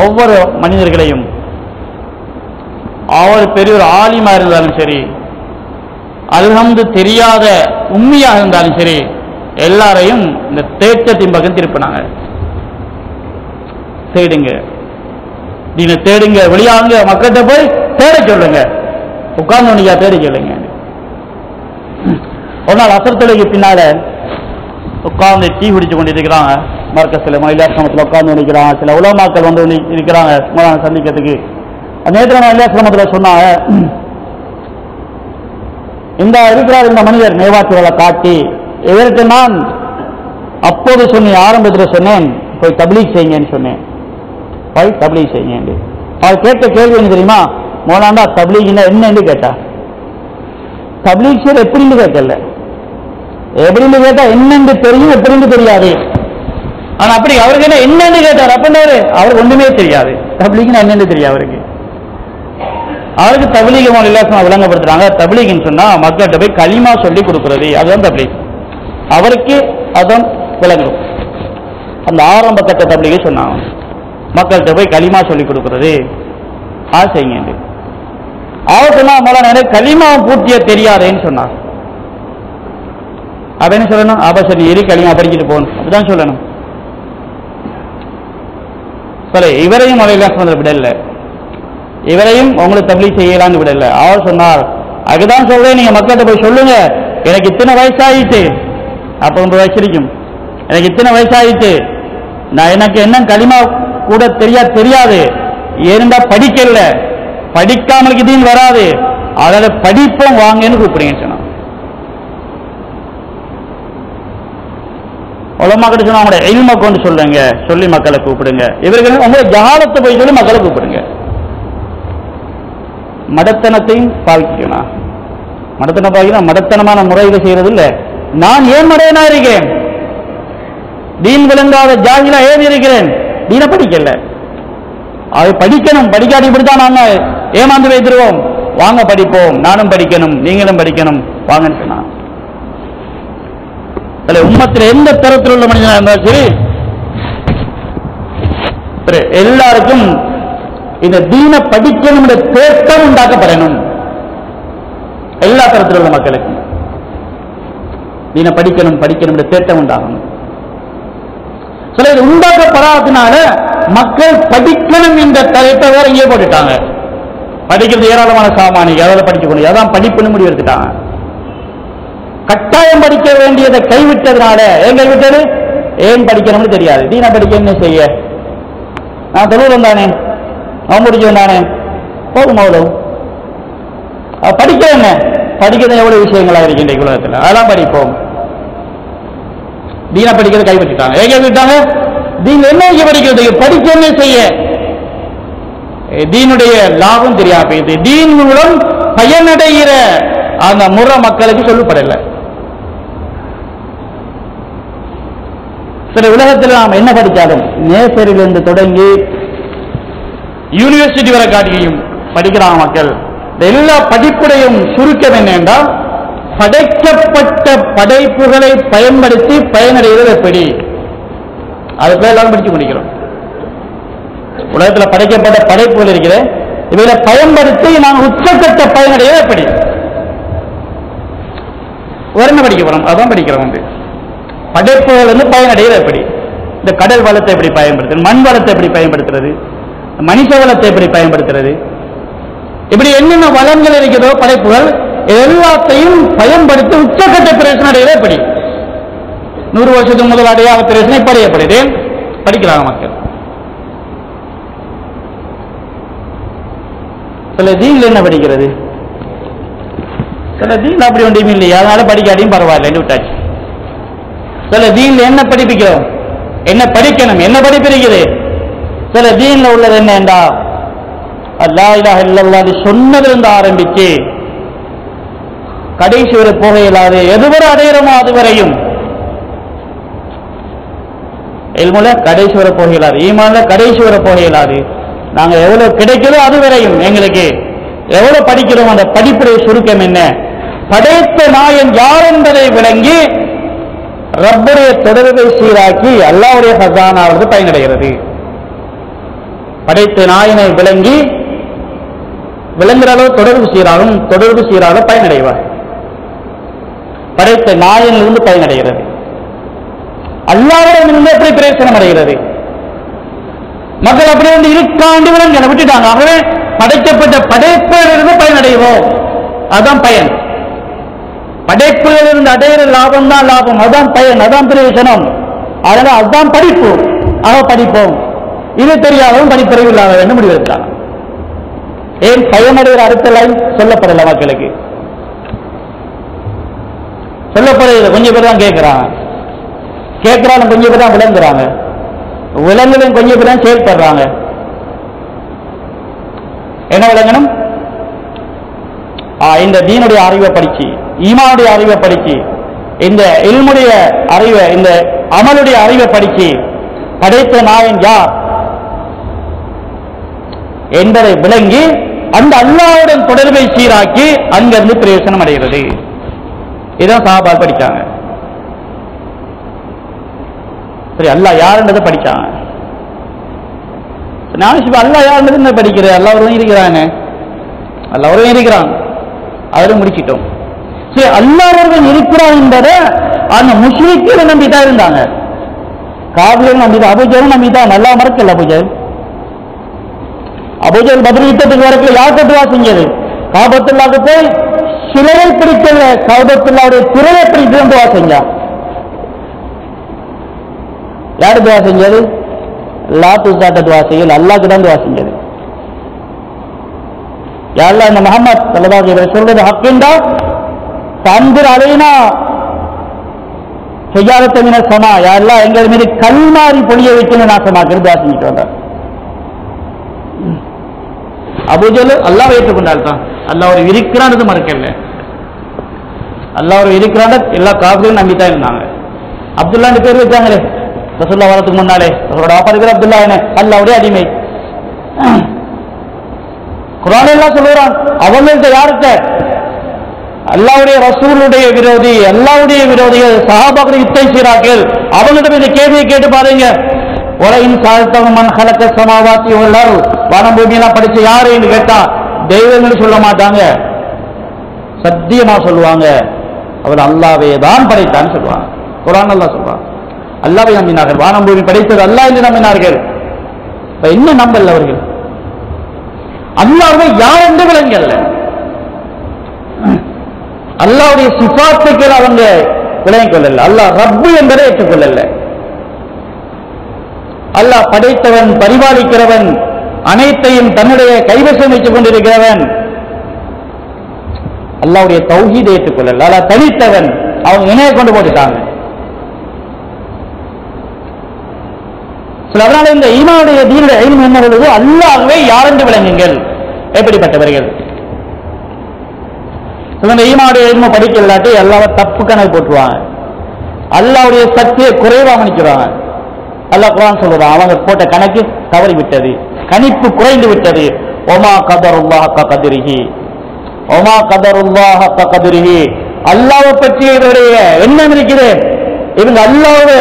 ஒவ்வொரு மனிதர்களையும், அவர் பெரிய ஒரு ஆலிமா இருந்தாலும் சரி, அல்ஹம்து தெரியாத உண்மையாக இருந்தாலும் சரி, எல்லாரையும் இந்த தேட்டத்தின் பக்கம் திருப்பினாங்க. தேடுங்க, நீங்க தேடுங்க, வெளியாங்க, மக்கள்கிட்ட போய் தேட சொல்லுங்க, உட்கார்ந்து தேடி சொல்லுங்க. ஒரு நாள் அசர் தொலைக்கு பின்னால உட்கார்ந்து டீ குடிச்சு கொண்டு இருக்கிறாங்க. மர்க்கஸில் மயிலாசிரமத்தில் உட்கார்ந்து நிற்கிறாங்க. சில உலமாக்கள் வந்து இருக்கிறாங்க சந்திக்கிறதுக்கு. அந்த நேரத்தில் மயிலாசிரமத்தில் சொன்னாங்க, இந்த இருக்கிறார் இந்த மனிதர் மேவாற்றுகளை காட்டி, இதற்கு நான் அப்போது சொன்னேன், ஆரம்பத்தில் சொன்னேன், போய் தப்லீக் செய்யுங்கன்னு சொன்னேன். போய் தப்லீக் செய்யுங்க. அவர் கேட்ட கேள்வி என்ன தெரியுமா? மோலாண்டா தப்லீக்னா என்னன்னு கேட்டா, தப்லீக் செய்ய எப்படின்னு கேட்கல, எப்படின்னு கேட்டா என்னென்று தெரியும், எப்படின்னு தெரியாது. ஆனா அப்படி அவருக்கு என்ன என்னன்னு கேட்டார். அப்படின்னாரு அவருக்கு ஒண்ணுமே தெரியாது, தப்லீக்னா என்னன்னு தெரியும் அவருக்கு. அவருக்கு தப்லீக் இல்லாசம் விளங்கப்படுத்துறாங்க. தப்லீக்னு சொன்னா மக்கள்கிட்ட போய் களிமா சொல்லி கொடுக்கிறது, அதுதான் தப்லீக். அவருக்கு அதான் விளங்கும். அந்த ஆரம்ப கட்ட தப்லீகை சொன்னாங்க, மக்கள்கிட்ட போய் களிமா சொல்லி கொடுக்கிறது, அது செய்யுங்க. அவர் சொன்னா மோலான களிமா பூர்த்திய தெரியாதேன்னு சொன்னார். அப்ப என்ன சொல்லணும்? அப்ப சரி எரி களிமா படிச்சுட்டு போகணும், அப்படிதான் சொல்லணும். சரி, இவரையும் மலையில விடல, இவரையும் உங்களுக்கு தப்லீக் செய்யலான்னு விடல. அவர் சொன்னார், அதுதான் சொல்றேன், நீங்க மக்கள்கிட்ட போய் சொல்லுங்க, எனக்கு இத்தனை வயசாயிட்டு, அப்ப 9 வயசு இருக்கும், எனக்கு இத்தனை வயசாயிட்டு, நான் எனக்கு என்ன களிமா கூட தெரியாது, ஏனென்றா படிக்கல, படிக்காமலுக்கு தீன் வராது, அதோட படிப்போம் வாங்கன்னு கூப்பிடுங்க சொன்னா. உலமாக்கிட்ட சொன்னா அவங்களோட இல்மை கொண்டு சொல்லுங்க, சொல்லி மக்களை கூப்பிடுங்க. இவர்கள் உங்களை ஜஹாலத்தை போய் சொல்லி மக்களை கூப்பிடுங்க. மடத்தனத்தையும் பாவிக்கணும். மடத்தனம் பாவிக்கணும், மடத்தனமான முறையில் செய்யறது இல்லை. நான் ஏன் மடையனா இருக்கேன்? தீன் விளங்காத ஜாகிலா ஏன் இருக்கிறேன்? தீன படிக்கல, அதை படிக்கணும். படிக்காட்டி இப்படித்தான் நாங்க ஏமாந்து வைத்திருவோம். வாங்க படிப்போம், நானும் படிக்கணும், நீங்களும் படிக்கணும், வாங்கன்னு சொன்னா. உம்மத்தில் எந்த தரத்தில் உள்ள மனிதனாக இருந்தாலும் சரி, எல்லாருக்கும் இந்த தீன படிக்கணும் தேட்டம் உண்டாக்கப்படணும். எல்லா தரத்தில் உள்ள மக்களுக்கு தீன படிக்கணும் படிக்கணும் தேட்டம் உண்டாகணும். சில இது உண்டாக்கப்படாததுனால மக்கள் படிக்கணும் என்ற தலைப்பை வேற இங்கே போட்டுட்டாங்க. படிக்கிறது ஏராளமான சாமானி, எதாவது படிக்கணும், அதான் படிப்புன்னு முடிவு எடுத்துட்டாங்க. கட்டாயம் படிக்க வேண்டியதை கைவிட்டதுனால, ஏன் கைவிட்டது? ஏன் படிக்கணும்னு தெரியாது. தீன படிக்க என்ன செய்ய? நான் தொழுவம் தானே, நான் முடிச்சவன் தானே, போதும் அவ்வளவு. படிக்க என்ன? படிக்கிறது எவ்வளவு விஷயங்களாக இருக்கின்ற உலகத்தில், அதெல்லாம் படிப்போம். தீன படிக்கிறது கைவிட்டாங்க. ஏன் கைவிட்டாங்க? தீன் என்ன படிக்கிறது? படிக்க என்ன செய்ய? தீனுடைய லாபம் தெரியாம போயிடுது. தீன் மூலம் பயனடைகிற அந்த முறை மக்களுக்கு சொல்லப்படல. சில உலகத்தில் நாம் என்ன படித்தாலும், நேசரிலிருந்து தொடங்கி யூனிவர்சிட்டி வரை காட்டியும் படிக்கிறாங்க மக்கள். எல்லா படிப்புடையும் சுருக்கம் என்ன என்றால், படைக்கப்பட்ட படைப்புகளை பயன்படுத்தி பயனடைகிறது எப்படி? அதுக்கு எல்லாரும் படிச்சு முடிக்கிறோம். உலகத்தில் படைக்கப்பட்ட படைப்புகள் இருக்கிற இவைகளை பயன்படுத்தி நான் உச்சக்கட்ட பயனடைகிறது எப்படி? என்ன படிக்க போறோம்? அதான் படிக்கிறோம். படைப்புகள் பயனடைகிறது எப்படி? இந்த கடல் வளத்தை எப்படி பயன்படுத்துறது, மண் வளத்தை எப்படி பயன்படுத்துறது, மனித வளத்தை எப்படி பயன்படுத்துறது, இப்படி என்னென்ன வளங்கள் இருக்கிறதோ படைப்புகள் எல்லாத்தையும் பயன்படுத்தி உச்சக்கட்ட பிரச்சனை அடைகிறது எப்படி? 100 வருஷத்துக்கு முதல் அடையாத பிரச்சனை இப்ப அடையப்படுது. படிக்கிறாங்க மக்கள். சில தீன்ல என்ன படிக்கிறது, சில தீன்ல அப்படி ஒன்றும் இல்லையா, அதனால படிக்காட்டியும் பரவாயில்ல விட்டாச்சு. சில தீன்ல என்ன படிப்பிக்கிறோம், என்ன படிக்கணும், என்ன படிப்பிருக்கிறது. சில தீன்ல உள்ளது என்னண்டா லா இலாஹ இல்லல்லாஹ் சொன்னதிலிருந்து ஆரம்பிச்சு கடைசி வரை போக இயலாது. எதுவரை அடைகிறோமோ அதுவரையும் இல்முல கடைசி வரை போக இயலாது, ஈமான்ல கடைசி வரை போக இயலாது. நாங்க எவ்வளவு கிடைக்கிறோம் அதுவரையும் எங்களுக்கு எவ்வளவு படிக்கிறோம் அந்த படிப்புடைய சுருக்கம் என்ன, படைத்த நாயன் யார் என்பதை விளங்கி ரப்புடைய தொடர்பை சீராக்கி அல்லாஹ்வுடைய ஹஸானாவுக்கு பயனடைகிறது. படைத்த நாயனை விளங்கி விளங்குற அளவு தொடர்பு சீராகும், தொடர்பு சீராக பயனடைவார். படைத்த நாயனிலிருந்து பயனடைகிறது. அல்லாஹ்விடமிருந்து எப்படி பிரயோசனம் அடைகிறது? மக்கள் அப்படி வந்து இருக்காண்டு விளங்க விட்டுட்டாங்க. ஆகவே படைக்கப்பட்ட படைப்பிலிருந்து பயனடைவோம், அதான் பயன். படைப்பிலிருந்து அடைகிற லாபம் தான் லாபம், அதான் பயன், அதான் பிரயோசனம். அதனால அதுதான் படிப்பு. ஆக படிப்போம். இது தெரியாதவன் படிப்பறிவு இல்லாத வேண்டும் முடிவெடுத்தான். ஏன் பயனடைகிற அடுத்த லைன் சொல்லப்படல மக்களுக்கு, சொல்லப்படுகிறது. கொஞ்சம் பேர் தான் கேட்கிறாங்க, கேட்கிறாலும் கொஞ்சம் பேர் தான் விளங்குறாங்க, விலங்குலையும் கொஞ்சம் பேர் தான் செயல்படுறாங்க. என்ன விளங்கணும்? இந்த தீனுடைய அறிவை படிச்சு, ஈமானுடைய அறிவை படிச்சு, இந்த இல்முடைய அறிவை, இந்த அமலுடைய அறிவை படிச்சு படைத்த நாயன் யார் என்பதை விளங்கி அந்த அல்லாஹ்வுடன் தொடர்பை சீராக்கி அங்கிருந்து பிரயோசனம் அடைகிறது. இதுதான் சஹாபா படிச்சாங்க. சரி, அல்லாஹ் யாருன்றதை படிச்சாங்க. நான் அல்லாஹ் யாருன்றது படிக்கிறேன், அல்லாஹ் இருக்கிறாங்க, அல்லாஹ் இருக்கிறான், அதில் முடிச்சிட்டோம். சரி, அல்லாஹ் இருக்கிறான் என்பதை அந்த முஸ்லிம்கள் நம்பிதான் இருந்தாங்க, காபிர்கள் நம்பிதான், அபூஜஹல் நம்பிதான். நல்லா மறக்கல அபூஜஹல். அபூஜஹல் பத்ர் யுத்தத்துக்கு வரக்குள்ள யார் துவா செஞ்சது? காபத்துல்லாஹ்க்கு போய் சிலையை பிடிக்கல, காபத்துல்லாஹ்வுடைய திரையை பிடித்து துவா செஞ்சான். யாரு துவா செஞ்சது? லாத் உஸாட்ட துவா செய்யல, அல்லாஹ்க்கு தான் துவா செஞ்சது. யா அல்லாஹ், இந்த முஹம்மத் ஸல்லல்லாஹு அலைஹி வஸல்லம் சொல்றது ஹக்கண்டா தந்திர அலைனா ஹிஜாரத்த மின ஸமா, யா அல்லாஹ் எங்கள் மீது கல்மாரி பொழிய வைக்கணும் நாசமாக்குறது துவா செஞ்சுட்டு வந்தார். அபூஜஹல் அல்லாஹ் ஏற்றுக்கொண்டால் தான். அல்லாஹ் ஒரு இருக்கிறான்றது மறக்கல, அல்லாஹ் ஒரு இருக்கிறான் எல்லா காபிரும் நம்பித்தான் இருந்தாங்க. அப்துல்லான்னு பேர் வச்சாங்களே ரசூலுல்லாஹ் வரதுக்கு முன்னாலே, அவரோட அப்பா பேர் அப்துல்லா, என்ன அல்லாஹ்வுடைய அடிமை. குர்ஆன் எல்லாம் சொல்லுறான், அவங்கள்ட்ட யார்கிட்ட? அல்லாஹ்வுடைய ரசூலுடைய விரோதி, அல்லாஹ்வுடைய விரோதிகள் சஹாபாக்கள் யுத்தம் செய்றார்கள். அவங்கள்ட்ட இந்த கேள்வியை கேட்டு பாருங்க. ஒலையின் சாழ்த்தவன் மண் கலக்க சமாவாத்தி உள்ளார், வானம் பூமியெல்லாம் படிச்ச யாரு என்று கேட்டா தெய்வங்கள் சொல்ல மாட்டாங்க, சத்தியமா சொல்லுவாங்க அவர் அல்லாஹ்வே தான் படைத்தான்னு சொல்லுவாங்க. குர்ஆன் அல்லாஹ் சொல்றான், அல்லாஹ்வை நம்பினார்கள், வானம் பூமி படைத்தது அல்லாஹ் என்று நம்பினார்கள். என்ன நம்பல அவர்கள்? அல்லாஹ்வை யார் என்று விளங்கல்ல, அல்லாஹ்வுடைய சிஃபாத்துக்கள் அவங்க விளங்கிக் கொள்ளல, அல்லாஹ் ரப்பு என்பதை ஏற்றுக்கொள்ளல. அல்லாஹ் படைத்தவன், பரிபாலிக்கிறவன், அனைத்தையும் தன்னுடைய கைவசம் வைத்துக் கொண்டிருக்கிறவன், அல்லாஹ்வுடைய தௌஹீதை ஏற்றுக்கொள்ளல. அல்லாஹ் தனித்தவன், அவங்க இணைய கொண்டு போட்டுட்டாங்க. அதனால இந்த ஈமானுடைய தீனுடைய இல்மு என்ன சொல்லுது? அல்லாஹ்வை யார் என்று விளங்குங்கள், எப்படிப்பட்டவர்கள். இந்த ஈமானுடைய இல்மு படிக்கலாட்டி அல்லாஹ்வை தப்பு கணக்கு போட்டுருவாங்க, அல்லாஹ்வுடைய சக்தியை குறைவா மன்னிக்கிறாங்க. அல்லாஹ் குர்ஆன் சொல்றான், அவங்க போட்ட கணக்கு தவறி விட்டது, கணிப்பு குறைந்து விட்டது. ஒமா கதருல்லாஹ் ஹக்க கத்ரிஹி, ஒமா கதருல்லாஹ் ஹக்க கத்ரிஹி, அல்லாஹ்வை பற்றி இவருடைய எண்ணம் இருக்குது. இவங்க அல்லாஹ்வை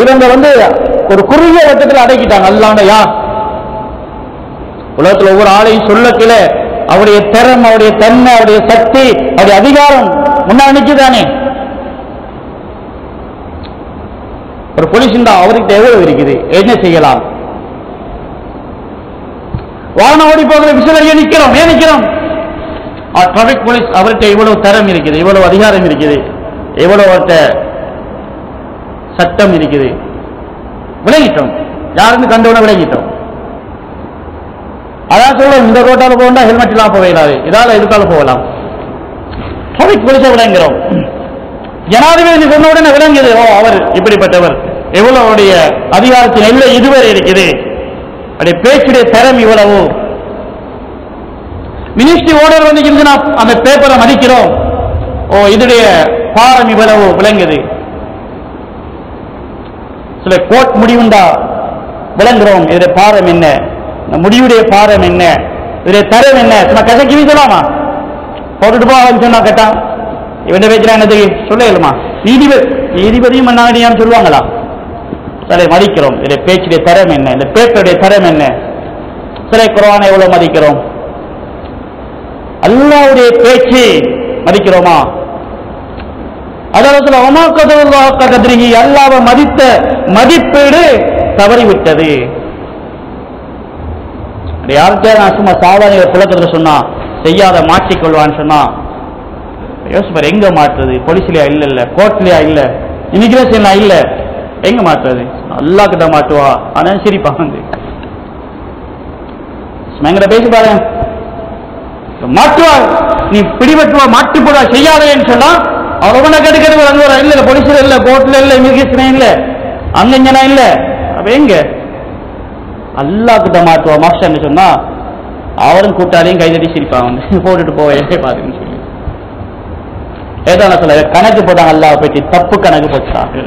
இவங்க ஒரு குறுகிய வட்டத்தில் அடக்கிட்டாங்க. அல்லாஹ்னா யார்? உலகத்தில் ஒவ்வொரு ஆளையும் சொல்லக்கில அவருடைய திறம், அவருடைய தன்மை, அவருடைய சக்தி, அவருடைய அதிகாரம் முன்னாடி நிற்குதானே. ஒரு போலீஸ் தான் அவருக்கு எவ்வளவு இருக்குது, என்ன செய்யலாம்? வாகனம் ஓடி போகிற விசிலறிய நிற்கிறோம். ஏன் நிற்கிறோம்? டிராபிக் போலீஸ் அவர்கிட்ட இவ்வளவு தரம் இருக்குது, இவ்வளவு அதிகாரம் இருக்குது, எவ்வளவு அவர்கிட்ட சட்டம் இருக்குது. விளங்கிட்டோம், யாருன்னு கண்டவன விளங்கிட்டோம். அதான் சொல்ல இந்த ரோட்டால போகண்டா ஹெல்மெட் எல்லாம் போகலாது, இதால எதுக்கால போகலாம். டிராபிக் போலீஸை விளங்குகிறோம். ஜனாதிபதி சொன்ன உடனே விளங்குது, ஓ அவர் இப்படிப்பட்டவர், எவ்வளவு அவருடைய அதிகாரத்தின் எல்லை இதுவரை இருக்குது, அவருடைய பேச்சுடைய தரம் இவ்வளவு. மினிஸ்ட்ரி ஓர்டர் வந்துருந்துச்சுன்னா அந்த பேப்பரை மதிக்கிறோம், ஓ இதுடைய பாரம் இவ்வளவு விளங்குது. சில கோர்ட் முடிவுண்டா விளங்குறோம், இதோட பாரம் என்ன, முடிவுடைய பாரம் என்ன, இதோடைய தரம் என்ன. சும்மா கசக்கி சொல்லலாமா? போட்டுட்டு போவான்னு சொன்னா கேட்டான் இவன் பேச்சுனா என்னது சொல்ல இயலுமா? நீதிபதியும் மன்னாடியான்னு சொல்லுவாங்களா? சிலை மதிக்கிறோம், இதோடைய பேச்சுடைய தரம் என்ன, இந்த பேப்பருடைய தரம் என்ன. சிலை குர்ஆனை எவ்வளவு மதிக்கிறோம்? அல்லாஹ்வுடைய பேச்சு மதிக்கிறோமா? அதற்கு அல்லாஹ்வை மதித்த மதிப்பீடு தவறிவிட்டது. யாருக்கே நான் சும்மா சாதாரண புலக்கத்துல சொன்னா செய்யாத மாற்றிக்கொள்வான்னு சொன்னா யோசிப்பார், எங்க மாற்றுறது? போலீஸ்லயா இல்ல, கோர்ட்லயா இல்ல, இமிகிரேஷன்ல இல்ல, எங்க மாற்றுறது? அல்லாஹ் கிட்ட மாட்டுவா. ஆனா சிரிப்பா எங்கிட்ட பேசி பாரு, மாற்றுவா, நீ பிடிபட்டுவா, மாட்டி போடா, செய்யாதேன்னு சொன்னா அவனை கெடுக்கிறது அங்க இல்ல, போலீஸ்ல இல்ல, கோர்ட்ல இல்ல, இமிகிரேஷன் இல்ல, அங்கஞ்சனா இல்ல. அப்ப எங்க அல்லாஹ் கிட்ட மாட்டுவா மாஸ்டர்னு சொன்னா அவரும் கூட்டாளியும் கைதட்டி சிரிப்பாங்க, போட்டுட்டு போவே பாருன்னு சொல்லி. ஏதான சொல்ல கணக்கு போட்டாங்க, அல்லாஹ் பற்றி தப்பு கணக்கு போட்டாங்க.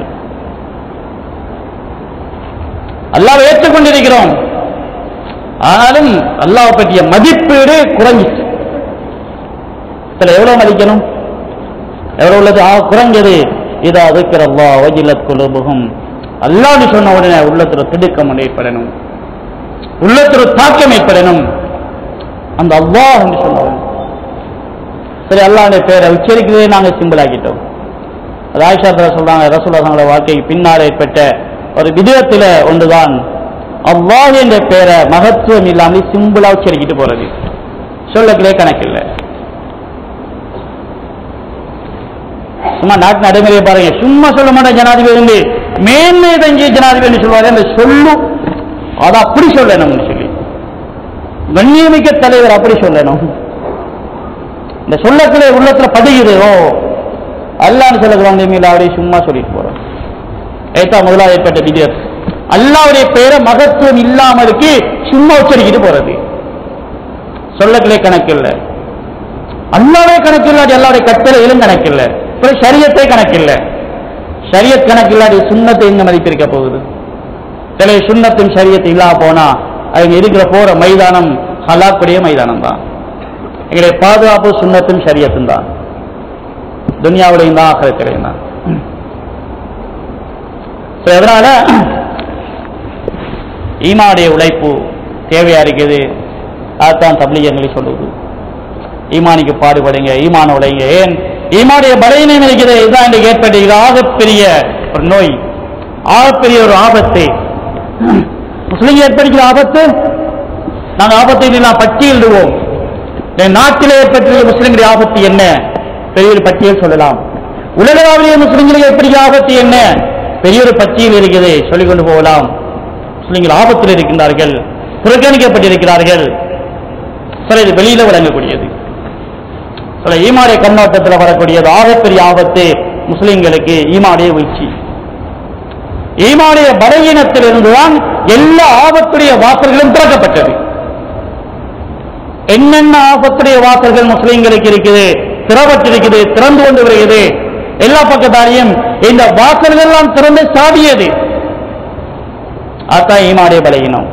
அல்லாஹ்வை ஏற்றுக்கொண்டிருக்கிறோம், ஆனாலும் அல்லாஹ்வை பற்றிய மதிப்பீடு குறைஞ்சிச்சு. எவ்வளவு மதிக்கணும், எவ்வளவு உள்ளது குறைஞ்சது. இதா அதுக்கிற அல்லாஹ் வஜிலத் குலூபுஹும், அல்லாஹ்னு சொன்ன உடனே உள்ளத்துல திடுக்கம் ஏற்படணும், உள்ளத்துல தாக்கம் ஏற்படணும். அந்த அல்லாஹ் என்று சொன்னவன் சரி, அல்லாஹ்வுடைய பேரை உச்சரிக்கிறதே நாங்க சிம்பிள் ஆக்கிட்டோம். அது ஆயிஷா சொல்றாங்க, ரசூலுல்லாஹி தங்களுடைய வாழ்க்கைக்கு பின்னால் ஏற்பட்ட ஒரு விதத்துல ஒன்றுதான் அல்லாஹ் என்ற பேரை மகத்துவம் இல்லாமல் சிம்பிளா உச்சரிக்கிட்டு போறது. சொல்லக்கிலே கணக்கில்லை. சும்மா நாட்டு நடைமுறையை பாருங்க, சும்மா சொல்ல மாட்டேன் ஜனாதிபதி மேன்மை தங்கிய ஜனாதிபதி சொல்வாரு, அந்த சொல்லு அதை அப்படி சொல்லணும்னு சொல்லி, கண்ணியமிக்க தலைவர் அப்படி சொல்லணும். இந்த சொல்லக்கிலே உள்ளத்துல பதியுது, ஓ அல்லாஹ்னு சொல்லக்கூடாது, அப்படியே சும்மா சொல்லிட்டு போறோம். ஏத்தா முதலாவது ஏற்பட்ட விஜயம் அல்லாஹ்வுடைய பேரை மகத்துவம் இல்லாமலுக்கு சும்மா உச்சரிக்கிட்டு போறது. சொல்லக்கிலே கணக்கில்லை, அல்லாஹ்வே கணக்கில்லாது, அல்லாஹ்வுடைய கட்டளையிலும் கணக்கில்லை, ஷரியத்தை கணக்கில்லை. ஷரியத் கணக்கில்லாது சுன்னத்தை எங்க மதிப்பிருக்க போகுது? சில சுன்னத்தும் ஷரியத்து இல்லாம போனா அவங்க இருக்கிற போற மைதானம் ஹலாக்குடைய மைதானம் தான். எங்களுடைய பாதுகாப்பு சுன்னத்தும் ஷரியத்தும் தான், துனியாவுடையும் தான் ஆகிரத்திலையும் தான். அதனால ஈமானுடைய உழைப்பு தேவையா இருக்குது. அதுதான் தப்லீகங்களை சொல்லுது, ஈமானுக்கு பாடுபடுங்க, ஈமான உழைங்க. ஏன் ஈமானுடைய பலவீனம் இருக்கிறது, இதுதான் இன்றைக்கு ஏற்பட்ட ஆகப்பெரிய ஒரு நோய், ஆகப்பெரிய ஒரு ஆபத்து. முஸ்லிம் ஏற்படுகிற ஆபத்து நாங்கள் ஆபத்தை எல்லாம் பட்டியலிடுவோம். நாட்டில் ஏற்பட்டுள்ள முஸ்லிம்களுடைய ஆபத்து என்ன, பெரிய ஒரு பட்டியல் சொல்லலாம். உலகளாவிலேயே முஸ்லிம்களுக்கு ஏற்படுகிற ஆபத்து என்ன, பெரிய ஒரு பட்டியல் இருக்குது, சொல்லிக் கொண்டு போகலாம். முஸ்லிம்கள் ஆபத்தில் இருக்கின்றார்கள், புறக்கணிக்கப்பட்டிருக்கிறார்கள். சில இது வெளியில விளங்கக்கூடியது, சில ஈமானுடைய கண்ணோட்டத்தில் வரக்கூடியது. ஆகப்பெரிய ஆபத்து முஸ்லிம்களுக்கு ஈமானுடைய வீழ்ச்சி. ஈமானுடைய பலவீனத்தில் இருந்துதான் எல்லா ஆபத்துடைய வாசல்களும் திறக்கப்பட்டது. என்னென்ன ஆபத்துடைய வாசல்கள் முஸ்லிம்களுக்கு இருக்குது, திறப்பட்டிருக்குது, திறந்து கொண்டு வருகிறது. எல்லா பக்கத்தாரையும் இந்த வாசல்கள் எல்லாம் திறந்து சாடியது. அதான் ஈமானுடைய பலவீனம்.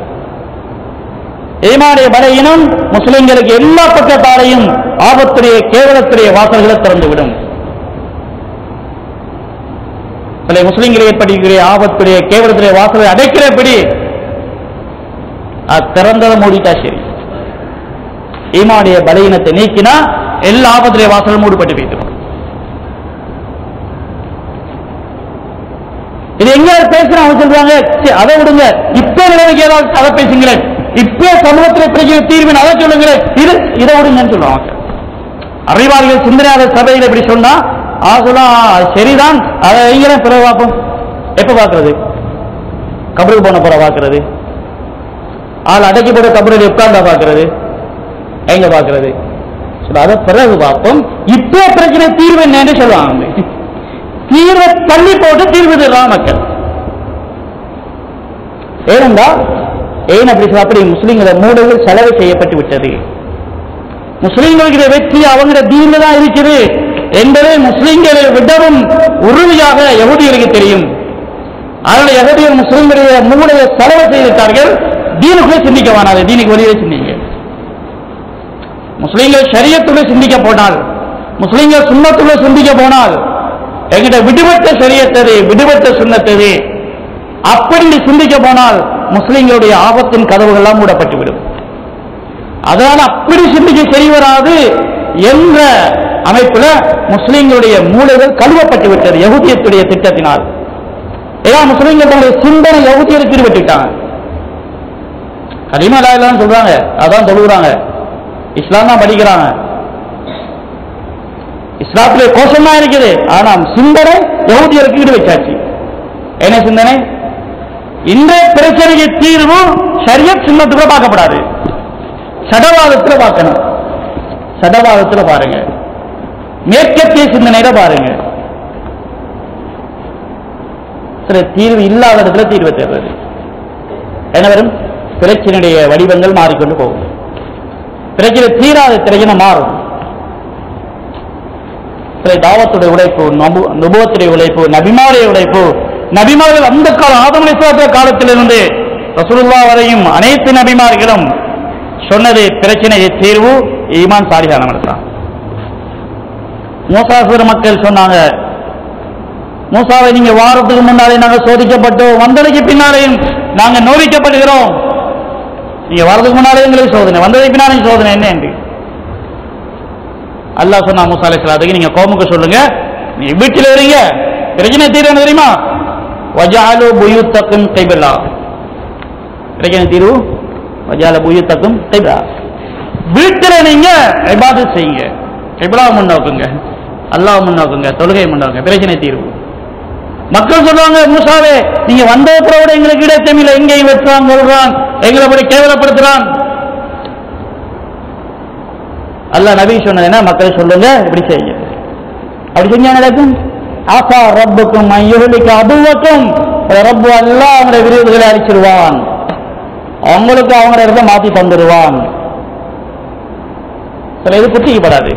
ஈமானுடைய பலவீனம் முஸ்லிம்களுக்கு எல்லா பக்கத்தாரையும் ஆபத்துடைய கேவலத்துடைய வாசல்களை திறந்துவிடும். பல முஸ்லிம்களை ஏற்படுத்திய ஆபத்துடைய கேவலத்துடைய வாசலை அடைக்கிறபடி திறந்ததை மூடிட்டா சரி. ஈமானுடைய பலவீனத்தை நீக்கினா எல்லா ஆபத்துடைய வாசலும் மூடப்பட்டு போயிடும். இது எங்க பேசுற அவங்க சொல்றாங்க, அதை விடுங்க, இப்ப நிலைமைக்கு ஏதாவது அதை பேசுங்களேன், இப்ப சமூகத்தில் பிரச்சனை தீர்வின் அதை சொல்லுங்களேன், இதை விடுங்கன்னு சொல்லுவாங்க. அறிவாளிகள் சிந்தனையாளர் சபையில் இப்படி சொன்னா சரிதான், அதை எங்க பிறகு பார்ப்போம். எப்ப பார்க்கறது? கபருக்கு போன பிற பார்க்கறது, ஆள் அடக்கி போட கபரில் உட்கார்ந்தா பார்க்கறது, எங்க பார்க்கறது? அதை பிறகு பார்ப்போம். இப்ப பிரச்சனை தீர்வு என்னன்னு சொல்லுவாங்க. தீர்வை தள்ளி போட்டு தீர்வு தர்றான் மக்கள். ஏனென்றா ஏன் அப்படி அப்படி முஸ்லிம்கள மூளைகள் செலவு செய்யப்பட்டு விட்டது. முஸ்லிம்களுடைய வெற்றி அவங்களுடைய தீன்ல தான் இருக்குது என்பதை முஸ்லிம்களை விடவும் உறுதியாக யஹூதிகளுக்கு தெரியும். அதனால யஹூதிகள் முஸ்லிம்களுடைய மூளையை செலவு செய்திருக்கார்கள். தீனுக்குள்ளே சிந்திக்க வேணாது, தீனுக்கு வெளியே சிந்திங்க. முஸ்லிம்கள் ஷரியத்துள்ளே சிந்திக்க போனால், முஸ்லிம்கள் சுன்னத்துள்ளே சிந்திக்க போனால், எங்கிட்ட விடுபட்ட ஷரியத்தது விடுபட்ட சுன்னத்தது அப்படி சிந்திக்க போனால் முஸ்லிம்களுடைய ஆபத்தின் கதவுகள் எல்லாம் மூடப்பட்டுவிடும். அதனால அப்படி சிந்திக்க சரி வராது என்ற அமைப்பில் முஸ்லிம்களுடைய மூளைகள் கழுவப்பட்டு விட்டது யஹூதியத்துடைய திட்டத்தினால். ஏன்னா முஸ்லிம்களுடைய சிந்தனை யஹூதியருக்கு ஈடுபட்டுட்டாங்க. கலிமா லா இலாஹ சொல்றாங்க, அதான் தொழுகிறாங்க, இஸ்லாம் தான் படிக்கிறாங்க, இஸ்லாத்திலே கோஷமா இருக்குது. ஆனா சிந்தனை யஹூதியருக்கு ஈடு வச்சாச்சு. என்ன சிந்தனை? இன்றைய பிரச்சனைக்கு தீர்வு ஷரியத் சுன்னத்துக்குள்ள பார்க்கப்படாது, சடவாதத்தில் பார்க்கணும். சடவாதத்தில் பாருங்க, மேற்கத்திய சிந்தனையில பாருங்க. சில தீர்வு இல்லாத இடத்துல தீர்வு தேர்வது என்ன வரும்? பிரச்சனையுடைய வடிவங்கள் மாறிக்கொண்டு போகும். பிரச்சனை தீராத பிரச்சனை மாறும். தாவத்துடைய உழைப்பு, நுபுவத்துடைய உழைப்பு, நபிமாருடைய உழைப்பு, நபிமார்கள் அந்த காலம் ஆதம் அலைஹிஸ்ஸலாம் காலத்திலிருந்து ரசூலுல்லாஹ் வரையும் அனைத்து நபிமார்களும் சொன்னது பிரச்சனையை தீர்வு ஈமான் சாலிஹான தான். மூசா மக்கள் சொன்னாங்க, மூசாவை நீங்க வாரத்துக்கு முன்னாலே நாங்கள் சோதிக்கப்பட்டோம், வந்ததுக்கு பின்னாலேயும் நாங்கள் நோவிக்கப்படுகிறோம். நீங்க வாரத்துக்கு முன்னாலே எங்களுக்கு சோதனை, வந்ததுக்கு பின்னாலே சோதனை என்ன என்று அல்லாஹ் சொன்னா மூசா அலைஹிஸ்ஸலாத்துக்கு, நீங்க கோமுக்கு சொல்லுங்க, நீ வீட்டில் இருங்க, பிரச்சனை தீர்வு தெரியுமா? வஜஅலு புயூத்தக்கும் கைபிலா, பிரச்சனை தீர்வு வஜஅலு புயூத்தக்கும் கைபிலா, வீட்டில் நீங்க இபாதத் செய்யுங்க, கிப்லா முன்னோக்குங்க, அல்லாஹ் முன்னோக்குங்க, தொழுகை முன்னோக்குங்க, பிரச்சனை தீர்வு. மக்கள் சொல்றாங்க, மூசாவே நீங்க வந்த கூட எங்களுக்கு இடத்தமில்லை, எங்கேயும் வெட்டுறான் சொல்றான், எங்களை அப்படி கேவலப்படுத்துறான். அல்லாஹ் நபி சொன்னது என்ன? மக்கள் சொல்லுங்க, இப்படி செய்யுங்க. அப்படி செஞ்சா நடக்கும். ஆசா ரப்புக்கும் ஐயுலிக்கு அதுவக்கும், ரப்பு அல்லாஹ் அவங்களுடைய விருதுகளை அழிச்சிருவான், அவங்களுக்கு அவங்க இடத்த மாத்தி தந்துடுவான். சில இது புத்திக்கப்படாது.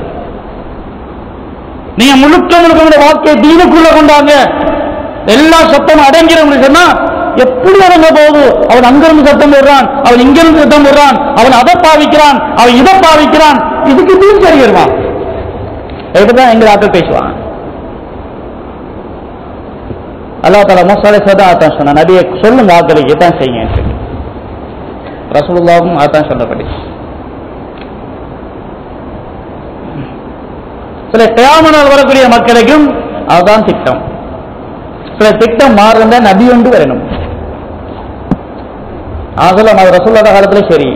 நீங்க முழுக்க முழுக்க வாழ்க்கையை தீனுக்குள்ள கொண்டாங்க, எல்லா சத்தமும் அடங்கிறோம்னு சொன்னா எப்படி அடங்க போகுது? அவன் அங்கிருந்து சத்தம் போடுறான், அவன் இங்கிருந்து சத்தம் போடுறான், அவன் அதை பாவிக்கிறான், அவன் இதை பாவிக்கிறான், இதுக்கு தீன் சரி வருவான். இப்படிதான் எங்க ஆட்கள் பேசுவாங்க. அல்லாஹ் தஆலா மூசா அலைஹிஸ்ஸலாம் சொன்ன நபியை சொல்லுங்க, ஆட்களுக்கு தான் செய்யுங்க. ரசூலுல்லாஹும் அதான் சொல்லப்படி. சில கியாமத் நாள் வரக்கூடிய மக்களுக்கும் அதுதான் திட்டம். சில திட்டம் மாறுந்த நபி ஒன்று வரணும். ரசூலுல்லாஹ் காலத்துல சரி,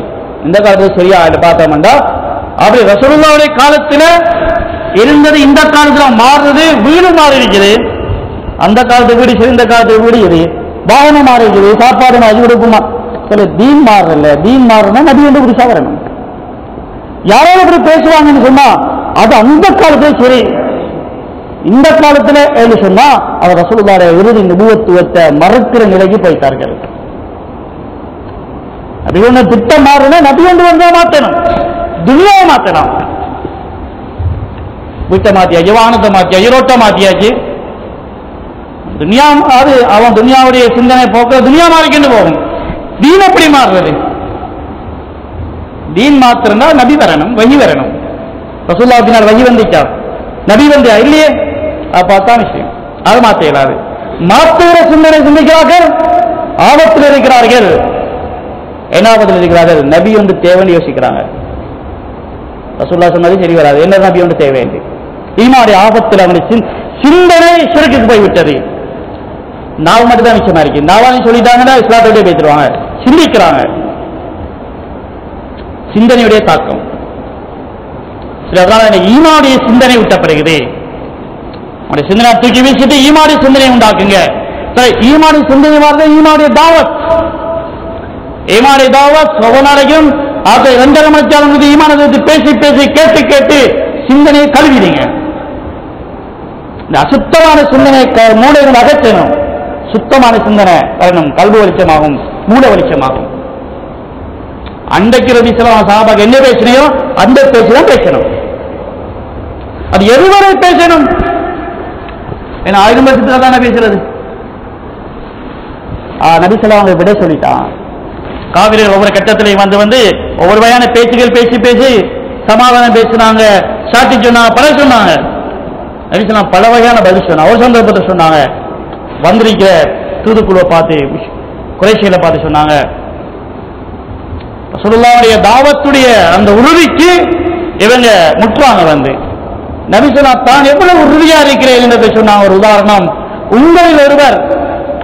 இந்த காலத்துல சரியா பார்த்தோம்டா, அப்படி ரசூலுல்லாஹ்வுடைய காலத்துல இருந்தது இந்த காலத்துல மாறுறது, வீடு மாறி இருக்குது. அந்த காலத்து வீடு சரி, இந்த காலத்து வீடு இது, வாகனம் மாறி இருக்குது, சாப்பாடு மாறி கொடுக்குமா. சில தீன் மாறல, தீன் மாறுனா நபி ஒன்று புதுசா வரணும். யாராவது அப்படி பேசுவாங்கன்னு சொன்னா அது அந்த காலத்துல சரி, இந்த காலத்துல என்று சொன்னா அவர் ரசூலுல்லாஹ்வுடைய இறுதி நபுவத்துவத்தை மறுக்கிற நிலைக்கு போய்த்தார்கள். நபி ஒன்று திட்டம் மாறுனா நபி ஒன்று வந்தா மாத்தணும், துனியாவை மாத்தணும். வீட்டை மாத்தியாச்சு, வாகனத்தை மாத்தியாச்சு, ரோட்டை மாத்தியாச்சு. துனியா அது அவன் துனியாவுடைய சிந்தனை போக்க துனியா மாறிக்கிட்டு போகும். தீன் எப்படி மாறுறது? தீன் மாத்திரம்னா நபி வரணும், வஹி வரணும். ரசூலுல்லாஹ் பின்னால் வஹி வந்துச்சா, நபி வந்தியா இல்லையே, பார்த்தா விஷயம். அது மாற்ற இயலாது. மாற்றுகிற சிந்தனை சிந்திக்கிறார்கள், ஆபத்தில் இருக்கிறார்கள். என்ன ஆபத்தில் இருக்கிறார்கள்? நபி ஒன்று தேவைன்னு யோசிக்கிறாங்க. ரசூலுல்லாஹ் சொன்னது சரி வராது, என்ன நபி ஒன்று தேவை என்று. ஈமானுடைய ஆபத்தில் அவனுடைய சிந்தனை ஷிர்க்குக்கு போய்விட்டது. நாவ் மட்டும் தான் மிச்சமா இருக்கு. நாவானி சொல்லிட்டாங்கன்னா இஸ்லாத்தோட பேசிடுவாங்க. சிந்திக்கிறாங்க, சிந்தனையுடைய தாக்கம். ஈமானுடைய சிந்தனை ஊட்டப்படுகிறது. சிந்தனை தூக்கி வீசிட்டு ஈமானுடைய சிந்தனை உண்டாக்குங்க. ஈமானுடைய சிந்தனை மாதிரி ஈமானுடைய தாவத். ஈமானுடைய தாவத் ஒவ்வொன்றையும் அதை 2.5 மணிச்சாலும் ஈமானத்தை பேசி பேசி கேட்டு கேட்டு சிந்தனையை கழுவிடுங்க. இந்த அசுத்தமான சிந்தனை மூளைகள் அகற்றணும். சுத்தமான சிந்தனை வரணும். கல்வி வெளிச்சமாகும், மூல வெளிச்சமாகும். அன்றைக்கு ரலியல்லாஹு சஹாபாக்கள் என்ன பேசினையோ அந்த பேச்சுதான் பேசணும். அது எதுவரை பேசணும்? ஏன்னா 1000 வருஷத்துல தானே பேசுறது. நபி ஸல்லல்லாஹு அலைஹி வஸல்லம் விட சொல்லிட்டான். காவிரிகள் ஒவ்வொரு கட்டத்திலையும் வந்து ஒவ்வொரு வகையான பேச்சுகள் பேசி பேசி சமாதானம் பேசினாங்க, சாட்டி சொன்னாங்க, பல சொன்னாங்க. நபி ஸல்லல்லாஹு பல வகையான பதில் சொன்னாங்க. ஒரு சந்தர்ப்பத்தை சொன்னாங்க, வந்திருக்க தூதுக்குழுவை பார்த்து குறைஷிகளை பார்த்து சொன்னாங்க, ரசூலுல்லாஹ்வுடைய தாவத்துடைய அந்த உறுதிக்கு இவங்க முற்றுவாங்க. வந்து நபி ஸல்லல்லாஹு தான் எவ்வளவு உறுதியா இருக்கிறேன் என்று சொன்னாங்க. ஒரு உதாரணம், உங்களில் ஒருவர்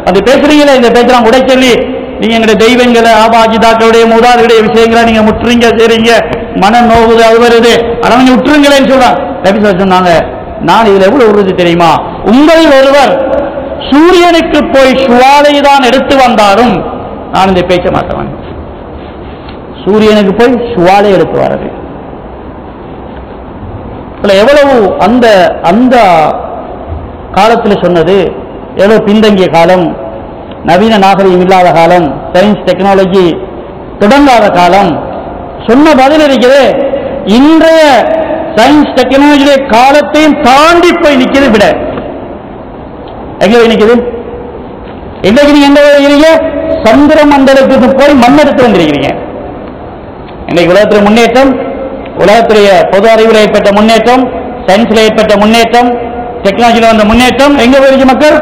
அது பேசுறீங்களே, இந்த பேச்செல்லாம் உடை சொல்லி நீங்க எங்களுடைய தெய்வங்களை ஆபாஜிதாக்களுடைய மூதாதையுடைய விஷயங்களை நீங்க முற்றுறீங்க, செய்றீங்க, மன நோவுது, அது வருது, ஆனா நீங்க விட்டுருங்களேன்னு சொல்றாங்க. நபி ஸல்லல்லாஹு சொன்னாங்க, நான் இதுல எவ்வளவு உறுதி தெரியுமா? உங்களில் ஒருவர் சூரியனுக்கு போய் சுவாலை தான் எடுத்து வந்தாலும் நான் இந்த பேச்ச மாட்டேன். சூரியனுக்கு போய் சுவாலை எடுத்து வர்றது எவ்வளவு அந்த அந்த காலத்தில் சொன்னது எவ்வளவு பின்தங்கிய காலம், நவீன நாகரிகம் இல்லாத காலம், சயின்ஸ் டெக்னாலஜி தொடங்காத காலம். சொன்ன பதில் இருக்கிறது. இன்றைய சயின்ஸ் டெக்னாலஜி காலத்தையும் தாண்டி போய் நிக்கிறது. விட எங்க போய் நிக்குது? இன்னைக்கு நீங்க எங்க போயிருக்கீங்க? சந்திர மண்டலத்துக்கு போய் மண் எடுத்து வந்திருக்கிறீங்க. இன்னைக்கு உலகத்தில் முன்னேற்றம், உலகத்துடைய பொது அறிவில் ஏற்பட்ட முன்னேற்றம், சயின்ஸ்ல ஏற்பட்ட முன்னேற்றம், டெக்னாலஜியில் வந்த முன்னேற்றம். எங்க போயிருக்க மக்கள்?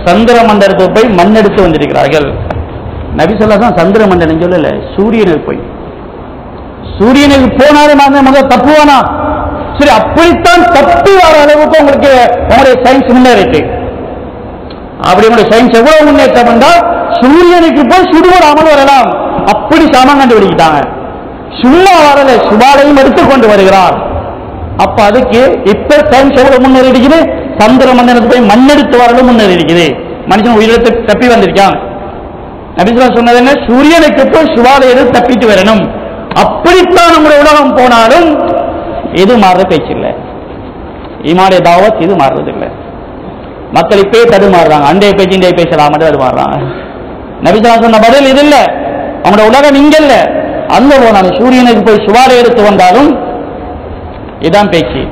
சந்திர மண்டலத்துக்கு போய் மண் எடுத்து வந்திருக்கிறார்கள். நபி ஸல்லல்லாஹு அலைஹி வஸல்லம் சந்திர மண்டலம் சொல்லல, சூரியனுக்கு போய். சூரியனுக்கு போனாலும் முதல் தப்புவானா? சரி, அப்படித்தான் தப்பு வர அளவுக்கு உங்களுக்கு உங்களுடைய சயின்ஸ் முன்னேறிட்டு. அப்படி உங்களுடைய சயின்ஸ் எவ்வளவு முன்னேற்றம் என்றால் சூரியனுக்கு போய் சுடுவராமல் வரலாம். அப்படி சாமான் கண்டுபிடிக்கிட்டாங்க. சும்மா வரல, சுபாலையும் எடுத்துக்கொண்டு வருகிறார். அப்ப அதுக்கு இப்ப சயின்ஸ் எவ்வளவு முன்னேறி இருக்குது? சந்திர மண்டலத்துக்கு போய் மண் எடுத்து வரலும் முன்னேறி இருக்குது. மனுஷன் உயிரிழத்து தப்பி வந்திருக்கான். நபி ஸல்லல்லாஹு சொன்னது என்ன? சூரியனுக்கு போய் சுபாலை எடுத்து தப்பிட்டு வரணும். அப்படித்தான் நம்முடைய உலகம் போனாலும் இது மாறுற பேச்சு இல்லை. ஈமானுடைய தாவத் இது மாறுறது இல்லை. மக்கள் இப்பே தடுமாறுறாங்க. அண்டைய பேச்சு இன்றைய பேசலாம் மட்டும் தடுமாறுறாங்க. நபி ஸல்லல்லாஹு சொன்ன பதில் இது இல்லை. அவங்களோட உலகம் இங்க இல்ல, அங்க போனாலும் சூரியனுக்கு போய் சுவாலை எடுத்து வந்தாலும் இதுதான் பேச்சு.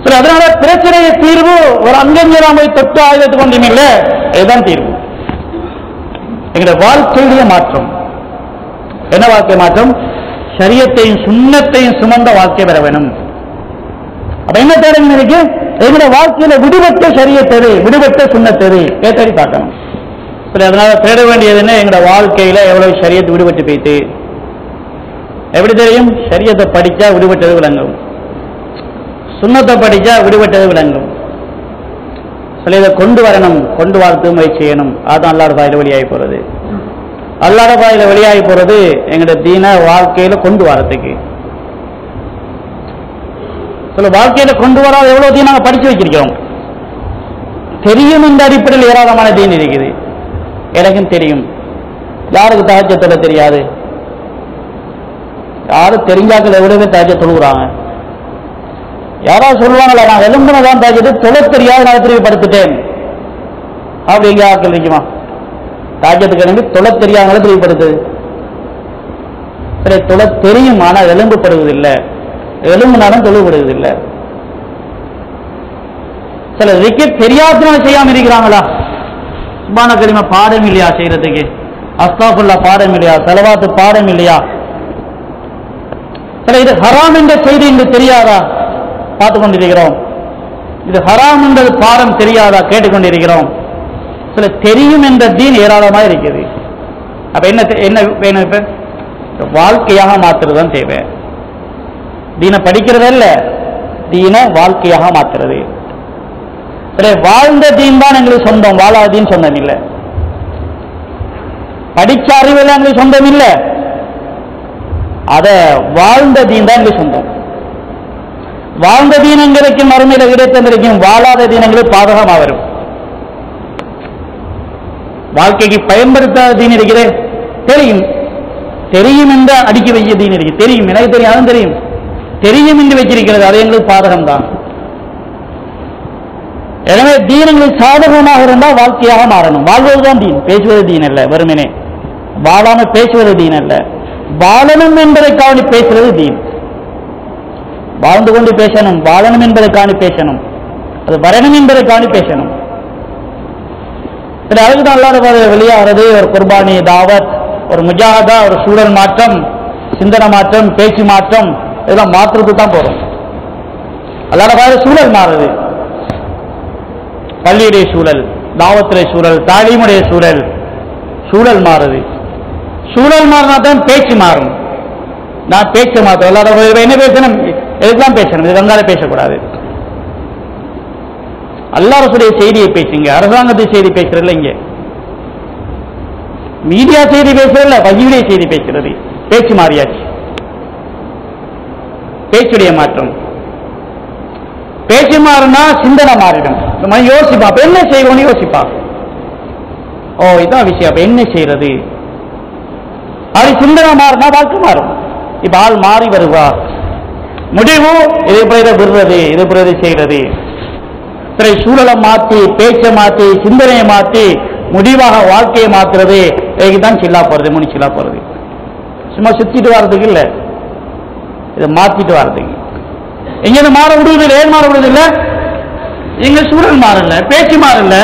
சரி, அதனால பிரச்சனைய தீர்வு ஒரு அங்கங்கெல்லாம் போய் தொட்டு ஆயுதத்து கொண்டும் இல்லை, இதுதான் தீர்வு. எங்களுடைய வாழ்க்கையுடைய மாற்றம் என்ன? வாழ்க்கை மாற்றம். ஷரியத்தையும் சுன்னத்தையும் சுமந்த வாழ்க்கை பெற வேணும். அப்ப என்ன தேடணும் இருக்கு? எங்களுடைய வாழ்க்கையில விடுபட்ட ஷரியத்தது, விடுபட்ட சுன்னத்தது கேட்டடி பார்க்கணும். சரி, அதனால தேட வேண்டியது என்ன? எங்களுடைய வாழ்க்கையில எவ்வளவு ஷரியத்து விடுபட்டு போயிட்டு. எப்படி தெரியும்? ஷரியத்தை படிச்சா விடுபட்டது விளங்கும், சுன்னத்தை படிச்சா விடுபட்டது விளங்கும். சில இதை கொண்டு வரணும், கொண்டு வரத்து முயற்சி செய்யணும். அதுதான் அல்லாஹ் பாயில வெளியாகி போறது. அல்லாஹ் பாயில வெளியாகி போறது எங்களுடைய தீன வாழ்க்கையில கொண்டு வரத்துக்கு. சில வாழ்க்கையில கொண்டு வராத எவ்வளவு தீன் நாங்கள் படிச்சு வச்சிருக்கிறோம். தெரியும், இந்த அடிப்படையில் ஏராளமான தீன் இருக்குது. எனக்கும் தெரியும். யாருக்கு தஹஜ்ஜுத் தெரியாது? யாரு தெரிஞ்சாக்கள் எவ்வளவு தஹஜ்ஜுத் தொழுகிறாங்க. யாராவது சொல்லுவாங்களா, நான் எலும்புனதான் தஹஜ்ஜுத் தொழ தெரியாது, நான் திரும்பி படுத்துட்டேன் அப்படி எங்க ஆட்கள் இருக்குமா? தஹஜ்ஜுத்துக்கு எனக்கு தொழ தெரியாதவங்கள திரும்பி படுத்துது. சரி, தொழ தெரியும், ஆனால் எலும்புப்படுவதில்லை, எலும்புனாலும் தொழுவப்படுவதில்லை. சில விக்கெட் தெரியாதனால செய்யாம இருக்கிறாங்களா? சுப்ஹான கலிமா பாடம் இல்லையா செய்யறதுக்கு? அஸ்தாஃபுல்லா பாடம் இல்லையா? ஸலவாத்து பாடம் இல்லையா? சில இது ஹராம் என்ற செய்தி இங்கு தெரியாதா? பார்த்து கொண்டிருக்கிறோம். இது ஹராம் என்றது பாடம் தெரியாதா கேட்டுக்கொண்டிருக்கிறோம். சில தெரியும் என்ற தீன் ஏராளமாக இருக்குது. அப்ப என்ன வேணும்? இப்ப வாழ்க்கையாக மாற்றுறதுதான் தேவை. தீனை படிக்கிறதல்ல, தீனை வாழ்க்கையாக மாற்றுறது. வாழ்ந்த தீன் தான் எங்களுக்கு சொந்தம், வாழாதீன்னு சொந்தம் இல்லை. படிச்ச அறிவெல்லாம் எங்களுக்கு சொந்தம் இல்லை, அத வாழ்ந்த தீன் தான் எங்களுக்கு சொந்தம். வாழ்ந்த தீனங்களுக்கு மறுமையில கிடைத்திருக்கும், வாழாத தீனங்களுக்கு பாதகமாக வரும். வாழ்க்கைக்கு பயன்படுத்தாத தீன் இருக்கிறேன் தெரியும், தெரியும் என்ற அடிக்க வைக்க தீன் இருக்கு. தெரியும், எனக்கு தெரியும், அதுவும் தெரியும், தெரியும் என்று வச்சிருக்கிறது, அது எங்களுக்கு பாதகம் தான். எனவே தீனங்களுக்கு சாதகமாக இருந்தால் வாழ்க்கையாக மாறணும். வாழ்வதுதான் தீன், பேசுவது தீன் அல்ல. வெறுமனே வாழாம பேசுவது தீன் அல்ல, வாழணும் என்பதற்காக பேசுவது தீன். வாழ்ந்து கொண்டு பேசணும், வாழணும் என்பதற்காக பேசணும், அது வரணும் என்பதற்காக பேசணும். அதுக்குதான் அல்லாத வெளியாகிறது. ஒரு குர்பானி, தாவத், ஒரு முஜாஹதா, ஒரு சூழல் மாற்றம், சிந்தனை மாற்றம், பேச்சு மாற்றம், இதெல்லாம் மாற்றுறதுக்கு தான் போறோம். அல்லாத சூழல் மாறுது. பள்ளியுடைய சூழல், தாவத்துடைய சூழல், தாலீமுடைய சூழல், சூழல் மாறுது. சூழல் மாறினா தான் பேச்சு மாறும். நான் பேச்ச மாற்றோம். எல்லாரும் என்ன பேசணும், எதுதான் பேசணும், இது வந்தாலும் பேசக்கூடாது. அல்லாஹ்வுடைய செய்தியை பேசுங்க, அரசாங்கத்தை செய்தி பேசுறதில்ல, இங்க மீடியா செய்தி பேசுறதில்ல, வகியுடைய செய்தி பேசுறது. பேச்சு மாறியாச்சு, பேச்சுடைய மாற்றம். பேச்சு மாறினா சிந்தனை மாறிடும். யோசிப்பா, அப்ப என்ன செய்வோம்னு யோசிப்பா. ஓ இதான் விஷயம், அப்ப என்ன செய்யறது? அது சிந்தனை மாறினா வாழ்க்கை மாறும். இப்ப ஆள் மாறி வருவா, முடிவு இது பிறகு விடுறது, இது பிறகு செய்யறது. சூழலை மாற்றி, பேச்சை மாற்றி, சிந்தனையை மாற்றி, முடிவாக வாழ்க்கையை மாற்றுறது. இதுதான் சில்லா போறது, முனி சில்லா போறது. சும்மா சுத்திட்டு வர்றதுக்கு இல்லை, இதை மாத்திட்டு வர்றதுக்கு. எங்க மாற விடுவதில்லை. ஏன் மாற விடுவதில்லை? எங்க சூழல் மாறல, பேச்சு மாறல.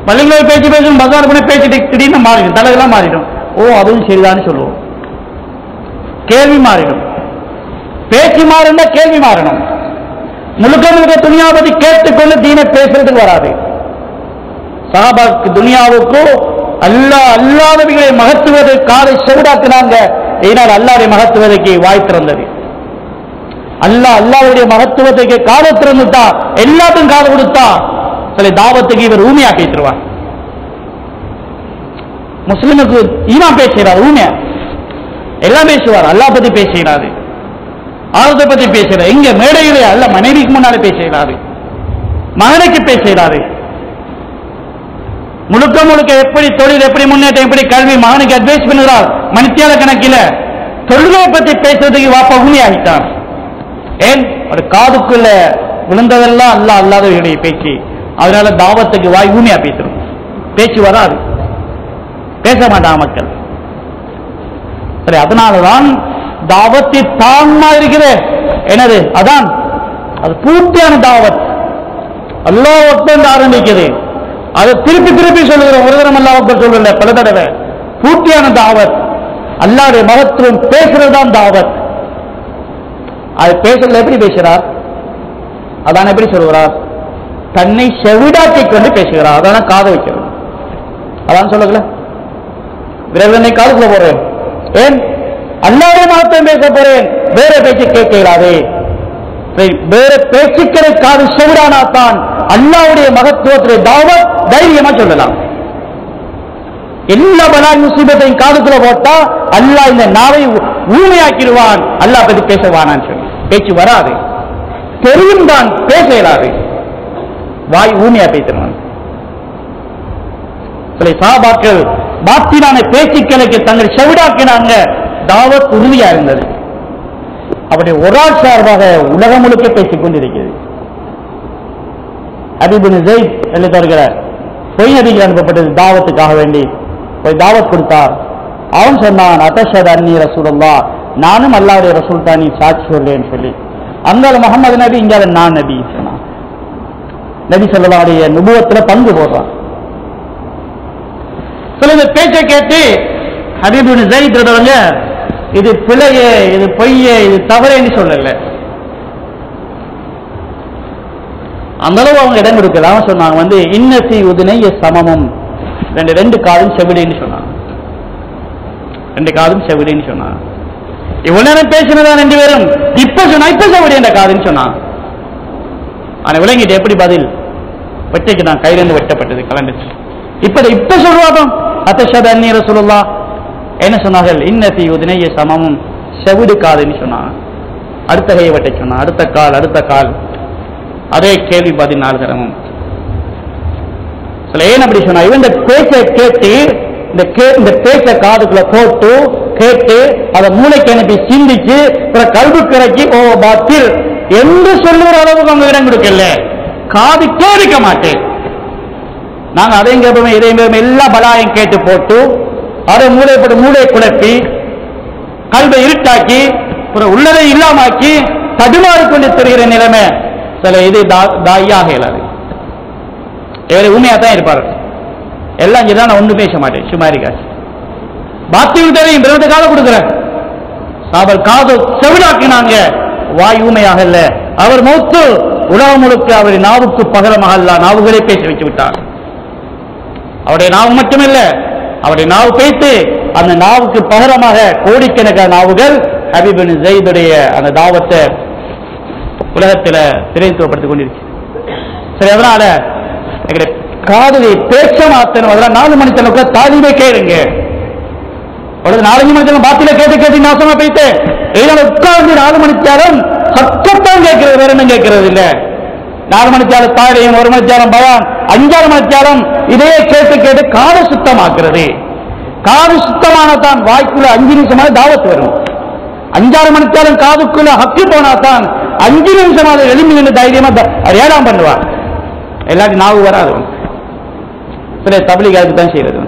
பள்ளிகளை பேச்சு பேசணும், பசார் பண்ண பேச்சு திடீர்னு மாறிடும், தலைகளாம் மாறிடும். ஓ அதுவும் சரிதான்னு சொல்லுவோம். கேள்வி மாறிடும். பேச்சு மாறினா கேள்வி மாறணும். முழுக்க முழுக்க துனியா பத்தி கேட்டுக்கொண்டு தீனை பேசுறதுக்கு வராது. சஹாபாக்கு துனியாவுக்கு அல்லாதவைகளை மகத்துவதை காலை செவிடாக்குனாங்க. இதனால் அல்லாஹ்வுடைய மகத்துவதைக்கு வாய் திறந்தது. அல்லாஹ்வுடைய மகத்துவத்துக்கு காலை திறந்துட்டா, எல்லாத்துக்கும் காது கொடுத்தா, சில தாவத்துக்கு இவர் ஊமையா பேசிடுவார். முஸ்லிமுக்கு ஈமான் பேசுகிறார், ஊமையா எல்லாம் பேசுவார். அல்லாஹ் பத்தி பேசுகிறாரு, ஆரத்தை பத்தி பேசுகிறார். எங்க மேடையிலே அல்ல, மனைவிக்கு முன்னாலே பேசுகிறாரு, மகனுக்கு பேசுகிறாரு. முழுக்க முழுக்க எப்படி தொழில், எப்படி முன்னேற்றம், எப்படி கல்வி, மகனுக்கு அட்வைஸ் பண்ணுகிறார். மணித்தியால கணக்கில் தொழிலை பத்தி பேசுறதுக்கு வாப்பா ஊமையாகிட்டார். ஏன்? ஒரு காதுக்குள்ள விழுந்ததெல்லாம் அல்லாதவர்களுடைய பேச்சு. அதனால தாவத்துக்கு வாய் ஊமையா பேசுறோம், பேச்சு வராது, பேச மாட்டாங்க மக்கள். சரி, அதனாலதான் தாவத்தை தான்மா இருக்கிறது. என்னது? அதான் அது பூர்த்தியான தாவத். அல்லாஹ் அக்பர் ஆரம்பிக்கிறது, அதை திருப்பி திருப்பி சொல்லுகிறோம். ஒரு தரம் அல்லாஹ் அக்பர் சொல்லல, பல தடவை. பூர்த்தியான தாவத், அல்லாஹ்வுடைய மகத்துவம் பேசுறதுதான் தாவத். அது பேசுறதுல எப்படி பேசுறார்? அதான் எப்படி சொல்லுகிறார்? தன்னை செவிடாக்கி கொண்டு பேசுகிறார். அதான காதை வைக்கிறது. அதான் சொல்லல, விரைவில் காதுக்குள்ள போறேன். ஏன்? அல்லாஹ்வுடைய மகத்துவம் பேச போறேன், வேற பேச்சு கேட்கிறாரு. வேற பேச்சுக்களை காது செவிடானா தான் அல்லாஹ்வுடைய மகத்துவத்துடைய தாவத் தைரியமா சொல்லலாம். எல்லா பலாய் முசீபத்தையும் காதுக்குள்ள போட்டா அல்லாஹ் இந்த நாவை ஊமையாக்கிடுவான். அல்லாஹ் பத்தி பேசவானான்னு சொல்லி பேச்சு வராது. தெரியும் தான், பேச இயலாது, வாய் ஊமையா பேசுறான். சில சஹாபாக்கள் பாத்தினான பேச்சுக்களுக்கு தங்கள் செவிடாக்கினாங்க. தாவத் உறுதியா இருந்தது. அப்படி ஒரு ஆள் சார்பாக உலகம் முழுக்க பேசிக் கொண்டிருக்கிறது. அபிபின் ஜெயித் எழுதுகிறார், பொய் நபிக்கு அனுப்பப்பட்டது தாவத்துக்காக வேண்டி போய் தாவத் கொடுத்தார். அவன் சொன்னான், அத்தஷஹது அன்னி ரசூலுல்லாஹ், நானும் அல்லாஹ்வுடைய ரசூல் தான், நீ சாட்சி சொல்லேன்னு சொல்லி. அங்கால முகமது நபி, இங்கால நான் நபி சொன்னான். நபி ஸல்லல்லாஹு அலைஹி வஸல்லம் நுபுவத்துல பங்கு போடுறான். சில இந்த பேச்சை கேட்டு ஹபீபின் ஜெயித் சொல்றவங்க, இது பிழையே, இது பொய்யே, இது தவறேன்னு சொல்லல. அந்த அளவு அவங்க இடம் கொடுக்கல. அவன் சொன்னாங்க இன்னசி உதினைய சமமும், ரெண்டு காதும் செவிலின்னு சொன்னாங்க. ரெண்டு காதும் செவிலின்னு சொன்னாங்க. இவ்வளவு நேரம் பேசினதா ரெண்டு பேரும் இப்ப செவிலி என்ற காதுன்னு சொன்னான். ஆனா விளங்கிட்டு எப்படி பதில் வெட்டைக்கு நான் கையிலிருந்து வெட்டப்பட்டது கலந்துச்சு. இப்ப சொல்லுவாப்பம் அத்தஷஹது அன்னி ரசூலுல்லாஹ் என்ன சொன்னார்கள்? இன்னசி உதினைய சமமும், செவிடு காதுன்னு சொன்னாங்க. அடுத்த கையை வெட்ட சொன்னான். அடுத்த கால் அதே கேள்வி 14 தரமும். ஏன் அப்படி சொன்னா? இவன் இந்த பேச்சை கேட்டு இந்த பேச்சை காதுக்குள்ள போட்டு கேட்டு அதை மூளைக்கு அனுப்பி சிந்திச்சு கல்வி கிறக்கி ஓ பாத்தில் என்று சொல்லுற அளவுக்கு அவங்க இடம் கொடுக்கல. காது கேட்க மாட்டேன் நாங்க அதையும் கேட்போமே இதையும் கேட்போம், எல்லா பலாயம் கேட்டு போட்டு அதை மூளை குழப்பி கல்வை இருட்டாக்கி உள்ளதை இல்லாமாக்கி தடுமாறிக்கொண்டு தெரிகிற நிலைமை சில இது தாயாக இயலாது. இவரை உண்மையா தான் இருப்பார். எல்லாம் இதான் நான் ஒன்றும் பேச மாட்டேன், சும்மா இருக்காச்சு. பாத்தியும் தெரியும், கால கொடுக்குறேன். அவர் காது செவிடாக்கினாங்க, வாய் ஊமையாக இல்ல. அவர் மௌத்து உலகம் முழுக்க அவருடைய நாவுக்கு பகரமாக அல்ல, நாவுகளே பேச வைத்து விட்டார். அவருடைய நாவு மட்டுமில்ல, அவருடைய நாவு பேசி அந்த நாவுக்கு பகரமாக கோடிக்கணக்கான நாவுகள் ஹபீப் பின் ஸைதுடைய அந்த தாவத்தை உலகத்தில் திரைத்துவப்படுத்திக் கொண்டிருக்கு. சரி, அதனால காதலை பேச்ச மாத்தணும். அதெல்லாம் 4 மணித்தனுக்கு தாலிமே கேளுங்க. 4 மணித்தனம் பாத்தில கேட்டு நாசமா போயிட்டு உட்கார்ந்து 4 மணித்தாலும் சத்தத்தான் கேட்கிறது, வேற என்ன கேட்கறது இல்ல. 4 மணித்தாலும் தாழையும் 1 மணித்தாலும் பயான் 5 மணித்தாலும் இதையே கேட்டு காது சுத்தமாக்குறது. காது சுத்தமானதான் வாய்க்குள்ள 5 நிமிஷமாக தாவத்து வரும். 5-6 மணித்தாலும் காதுக்குள்ள ஹக்கி போனாதான் 5 நிமிஷமாக எழும்பி நின்று தைரியமா ஏழாம் பண்ணுவார். எல்லாத்தையும் நாவு வராது. சில தபிலிகாவுக்கு தான் செய்யறது.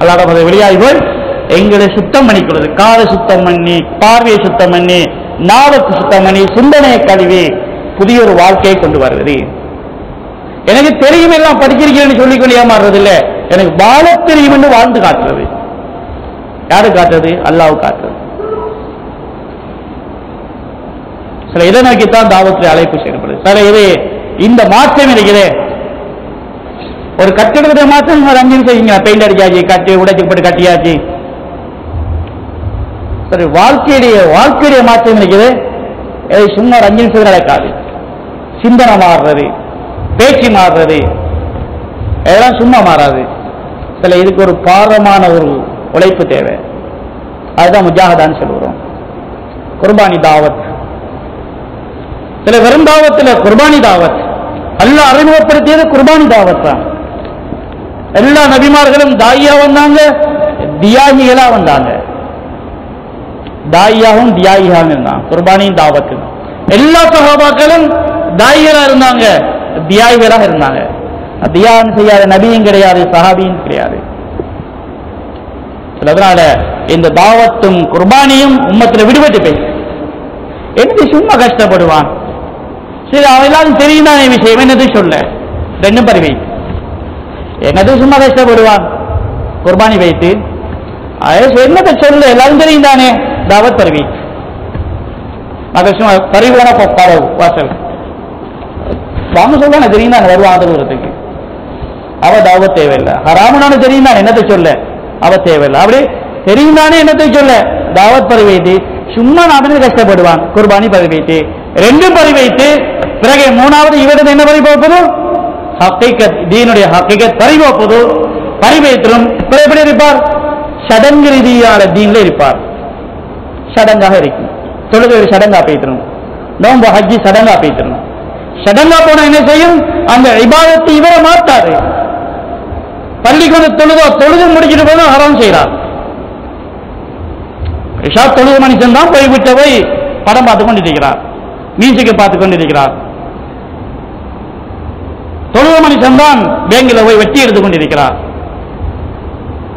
அல்லாத வெளியாகிகள் எங்களை சுத்தம் பண்ணிக்கிறது. காதை சுத்தம் பண்ணி, பார்வையை சுத்தம் பண்ணி, நாவுக்கு சுத்தம் பண்ணி, சிந்தனையை கழுவி புதிய ஒரு வாழ்க்கையை கொண்டு வருவது. எனக்கு தெரியும் எல்லாம் படிச்சிருக்கிறேன்னு சொல்லிக்கொண்டு ஏமாறுறது இல்லை, எனக்கு வாழ தெரியும் என்று வாழ்ந்து காட்டுறது. யாரு காட்டுறது? அல்லாஹ் காட்டுறது. சில இதை நோக்கித்தான் தாவத்தில் அழைப்பு செய்யப்படுது. சில இது இந்த மாற்றம் இருக்கிறே, ஒரு கட்டிடத்தை மாற்றம் 5 நிமிஷம் பெயிண்ட் அடிச்சாச்சு, கட்டி உடைச்சுப்பட்டு கட்டியாச்சு. சரி, வாழ்க்கையுடைய மாற்றம் இருக்குது. சும்மா 5 நிமிஷம் நடக்காது. சிந்தனை மாறுறது, பேச்சு மாறுறது, இதெல்லாம் சும்மா மாறாது. சில இதுக்கு ஒரு பாரமான ஒரு உழைப்பு தேவை. அதுதான் முஜாஹதான்னு சொல்லுறோம். குர்பானி தாவத். சில வெறும் தாவத்தில் குர்பானி தாவத் அல்லாஹ் அறிமுகப்படுத்தியது குர்பானி தாவத் தான். எல்லா நபிமார்களும் தாயியா வந்தாங்க, தியாகிகளா வந்தாங்க. தாயியாவும் தியாகியாவும் இருந்தாங்க. குர்பானியும் தாவத்து. எல்லா சஹாபாக்களும் தாயிகளா இருந்தாங்க, தியாகிகளாக இருந்தாங்க. தியாகம் செய்யாத நபியும் கிடையாது, சஹாபியும் கிடையாது. அதனால இந்த தாவத்தும் குர்பானியும் உம்மத்தில் விடுபட்டு பேசு. என்னது சும்மா கஷ்டப்படுவான். சரி, அவன் எல்லாரும் தெரியும் தானே விஷயம், என்னது சொல்ல 2 பருவை என்னது சும்மா கஷ்டப்படுவான். குர்பானி வைத்து என்னத்தை சொல்ல எல்லாரும் தெரியும் தானே, தாவத் பருவி சும்மா பரிவான பரவு வாசல் வாங்க சொல்ல தெரியும் தானே, வருவான் தூரத்துக்கு. அவ தாவத் தேவையில்லை. ஹராமனானு தெரியும் தானே, என்னத்தை சொல்ல அவ தேவையில்லை. அப்படி தெரியும் தானே, என்னத்தை சொல்ல தாவத் பறி வைத்து சும்மா நாம கஷ்டப்படுவான். குர்பானி பறி வைத்து 2 பறி வைத்து பிறகு 3வது இவரது என்ன பறி போப்பது, ஹக்கீகத் தீனுடைய ஹக்கீகத் பறி போப்பது. பறி வைத்திரும் எப்படி இருப்பார்? சடங்கு ரீதியான தீன்ல இருப்பார். சடங்காக இருக்கும். தொழுகை ஒரு சடங்கா போய்த்திரும், நோம்பு ஹஜ்ஜி சடங்கா போய்த்திரும். சடங்கா போனா என்ன செய்யும்? அந்த இபாதத்தை இவரை மாட்டாரு. பள்ளிக்கு தொழுது முடிச்சுட்டு போதும் ஹராம் செய்யறார். தொழுது மனுஷன் தான் போய் விட்டு போய் படம் பார்த்து கொண்டிருக்கிறார், மியூசிக்கை பார்த்து கொண்டிருக்கிறார். தொழுது மனுஷன் தான் பேங்கில் போய் வெட்டி எடுத்துக் கொண்டிருக்கிறார்.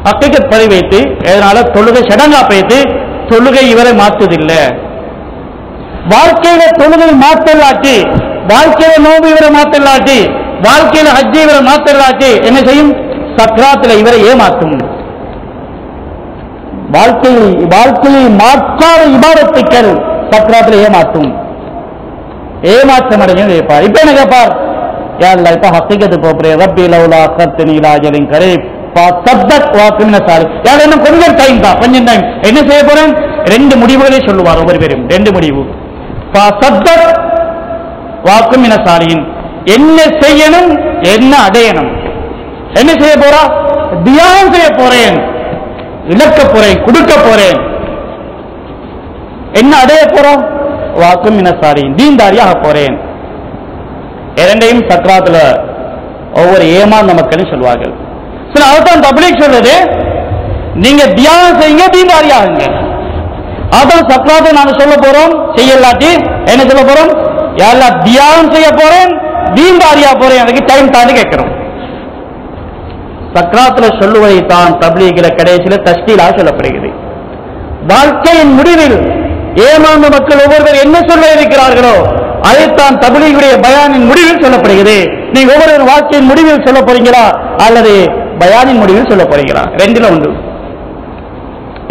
ஹக்கீகத் பறி வைத்து இதனால தொழுகை சடங்கா போய்த்து தொழுகை இவரை மாற்றுதில்லை. வாழ்க்கையில தொழுகை மாற்றலாட்டி, வாழ்க்கையில நோம்பு இவரை மாற்றலாட்டி, வாழ்க்கையில ஹஜ்ஜை இவரை மாற்றலாட்டி என்ன செய்யும்? சக்ராத்தில் இவரை ஏமாற்றும். வாழ்க்கையை மாற்றாத இபாதத்துக்கள் சக்ராத்தில் ஏமாற்றும். ஏமாற்றம் அடையும் வைப்பார். இப்ப என்ன கேட்பார்? யா அல்லாஹ் இப்ப ஹக்கீகத்து போறேன் ரப்பி லவ்லா அக்கர்தனி இலா அஜலின் கரீப் ஃபஸத்தக் வஅகிம் ஸாலிஹ். யார் என்ன கொஞ்சம் டைம் தான், கொஞ்சம் டைம். என்ன செய்ய போறேன்? ரெண்டு முடிவுகளை சொல்லுவார் ஒவ்வொரு பேரும். ரெண்டு முடிவு. ஃபஸத்தக் வஅகிம் ஸாலிஹின். என்ன செய்யணும், என்ன அடையணும். என்ன செய்ய போறா? தியானம் செய்ய போறேன், இழக்க போறேன், கொடுக்க போறேன். என்ன அடைய போறோம்? வாக்கும் ஸாலிஹின், தீன்தாரியாக போறேன். இரண்டையும் சக்ராத்துல ஒவ்வொரு ஏமாந்த மக்களும் சொல்வார்கள். சில அதான் தப்லீக் சொல்றது, நீங்க தியானம் செய்யுங்க, தீன்தாரியாகுங்க. அதான் சக்ராத்தை நாங்க சொல்ல போறோம். செய்யலாட்டி என்ன சொல்ல போறோம்? யா அல்லாஹ் தியானம் செய்ய போறேன், தீன்தாரியா போறேன், அதுக்கு டைம் தாண்டி கேட்கிறோம். சக்ராத்துல சொல்லுவதை தான் தப்லீகில கடைசியில தஸ்கீலாக சொல்லப்படுகிறது. வாழ்க்கையின் முடிவில் ஏமாந்த மக்கள் ஒவ்வொருவர் என்ன சொல்ல இருக்கிறார்களோ அதைத்தான் தப்லீகுடைய பயானின் முடிவில் சொல்லப்படுகிறது. நீங்க ஒவ்வொரு வாழ்க்கையின் முடிவில் சொல்ல போறீங்களா அல்லது பயானின் முடிவில் சொல்ல போறீங்களா? ரெண்டுல உண்டு.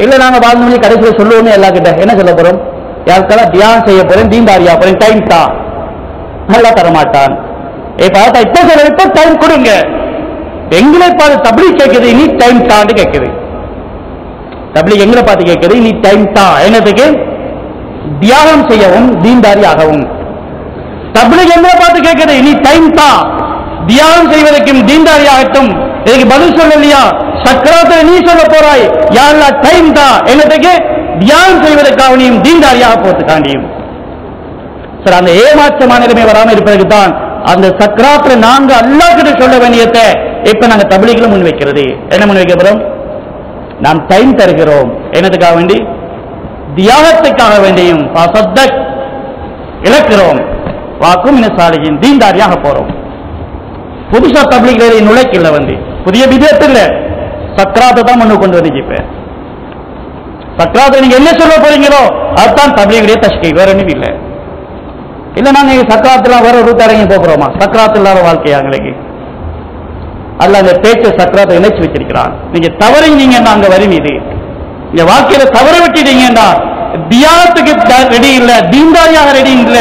இல்ல நாங்க வாழ்ந்த மொழி கடைசியில் சொல்லுவோமே எல்லா கிட்ட என்ன சொல்ல போறோம்? யாருக்கெல்லாம் தியானம் செய்ய போறேன், தீன்தாரியா போறேன், டைம் தான் நல்லா தரமாட்டான். இப்ப சொல்ல இப்ப டைம் கொடுங்க. எங்களை பார்த்து தப்லீக் கேட்குது, நீ டைம் தாண்டி கேட்குது. தப்லீக் எங்களை பார்த்து கேட்குது, நீ டைம் தான். என்னதுக்கு? தியாகம் செய்யவும் தீன்தாரியாகவும். தப்லீக் எங்களை பார்த்து கேட்குது, நீ டைம் தான், தியாகம் செய்வதற்கும் தீன்தாரியாகட்டும். இதுக்கு பதில் சொல்லலையா? சக்கராத்தை நீ சொல்ல போறாய், யா அல்லாஹ் டைம் தான். என்னதுக்கு? தியாகம் செய்வதற்காகவும் தீன்தாரியாக போறதுக்காண்டியும். சார், அந்த ஏமாற்றமான நிலைமை வராமல் இருப்பதற்கு தான் அந்த சக்கராத்துல நாங்க அல்லாஹ் கிட்ட சொல்ல வேண்டியதை இப்ப நாங்க தப்லீக்ல முன் வைக்கிறது. என்ன முன் வைக்க போறோம்? நாம் டைம் தருகிறோம். என்னதுக்காக வேண்டி? தியாகத்துக்காக வேண்டியும் இழக்கிறோம். வாக்கும் ஸாலிஹின், தீன்தாரியாக போறோம். புதுசா தப்லீக்ல நுழைக்கல வந்து புதிய விதத்தில் சக்கராத்தை தான் முன்னு கொண்டு வந்து இப்ப சக்கராத்தை நீங்க என்ன சொல்ல போறீங்களோ அதுதான் தப்லீகுடைய தஷ்கீக், வேற ஒன்றும் இல்லை. இல்ல நாங்க சக்கராத்துல வர ரூட் இறங்கி போகிறோமா? சக்கராத்து இல்லாத வாழ்க்கையா எங்களுக்கு? அல்ல அந்த பேச்சை சக்கராத்தை இணைச்சு வச்சிருக்கிறான். நீங்க தவறிங்க, நாங்க வருவீது இந்த வாழ்க்கையில தவற விட்டுட்டீங்கன்னா தியாகத்துக்கு ரெடி இல்ல, தீன்தாரியாக ரெடி இல்ல,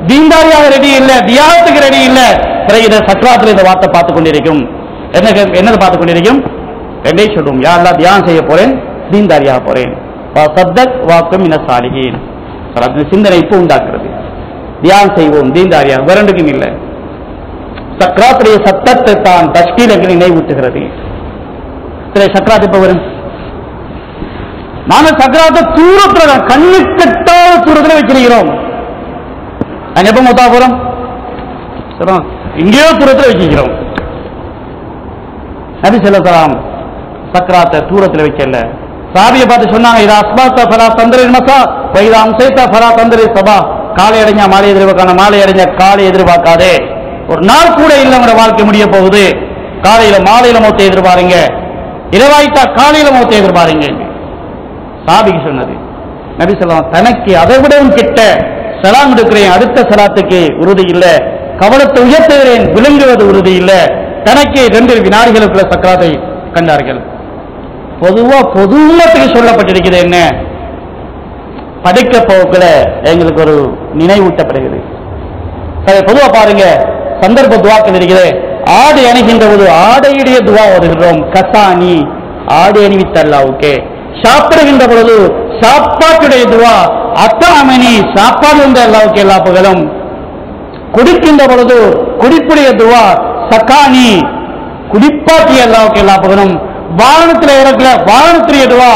தீன்தாரியாக ரெடி இல்ல, தியாகத்துக்கு ரெடி இல்ல. பிறகு இதை சக்கராத்துல இந்த வார்த்தை பார்த்து கொண்டிருக்கும். என்னது பார்த்து கொண்டிருக்கும்? ரெண்டே சொல்லும், யா அல்லாஹ் தியானம் செய்ய போறேன், தீன்தாரியாக போறேன். வாக்கும் ஸாலிஹீன். சிந்தனை இப்போ உண்டாக்குறது. தியானம் செய்வோம், தீன்தாரியா, வேறண்டுக்கும் இல்லை. சக்கராத்துடைய சத்தத்தை தான் தஷ்கீலங்களை நினைவூட்டுகிறது. சக்கராத் இப்ப வரும். நாங்கள் சக்கராத்தை தூரத்துல கண்ணு கட்டாத தூரத்தில் வச்சிருக்கிறோம். நாங்க எப்ப மூத்தா போறோம்? இங்கேயோ தூரத்தில் வச்சிருக்கிறோம். நபி ஸல்லல்லாஹு சக்கராத்தை தூரத்தில் வைக்கல. சாபியை பார்த்து சொன்னாங்க, இதா அஸ்பாத்த ஃபலா தந்திரில் மஸா வ இதா அம்சைத ஃபலா தந்திரில் ஸபா. காலை அடைஞ்சா மாலை எதிர்பார்க்கான, மாலை அடைஞ்சா காலை எதிர்பார்க்காதே. ஒரு நாள் கூட இல்லை உங்களோட வாழ்க்கை முடிய போகுது. காலையில மாலையில மௌத்தை எதிர்பாருங்க, இரவாயிட்டா காலையில மௌத்தை எதிர்பாருங்க. சாபிக்கு சொன்னது. நபி ஸல்லல்லாஹு தனக்கு அதை விடவும் கிட்ட சலாம் எடுக்கிறேன், அடுத்த சலாத்துக்கு உறுதி இல்லை. கவனத்தை உயர்த்துகிறேன், விளங்குவது உறுதி இல்லை. தனக்கு 2 வினாடிகளுக்குள்ள சக்கராத்தை கண்டார்கள். பொதுவா பொதுமத்துக்கு சொல்லப்பட்டிருக்கிறது என்ன? படிக்க போக்குல எங்களுக்கு ஒரு நினைவூட்டப்படுகிறது. பொதுவா பாருங்க, சந்தர்ப்ப துவாக்கள் இருக்கிறது. ஆடை அணிகின்ற போது ஆடையுடைய துவா ஓதுகிறோம். கசானி, ஆடை அணிவித்த அல்லாஹ்வுக்கே. சாப்பிடுகின்ற பொழுது சாப்பாட்டுடைய துவா. அத்தாமணி, சாப்பாடு வந்த அல்லாஹ்வுக்கு எல்லா புகழும். குடிக்கின்ற பொழுது குடிப்புடைய துவா. சக்கானி, குடிப்பாட்டிய அல்லாஹ்வுக்கு எல்லா புகழும். வாகனத்தில் இறக்கல வாகனத்துடைய துவா.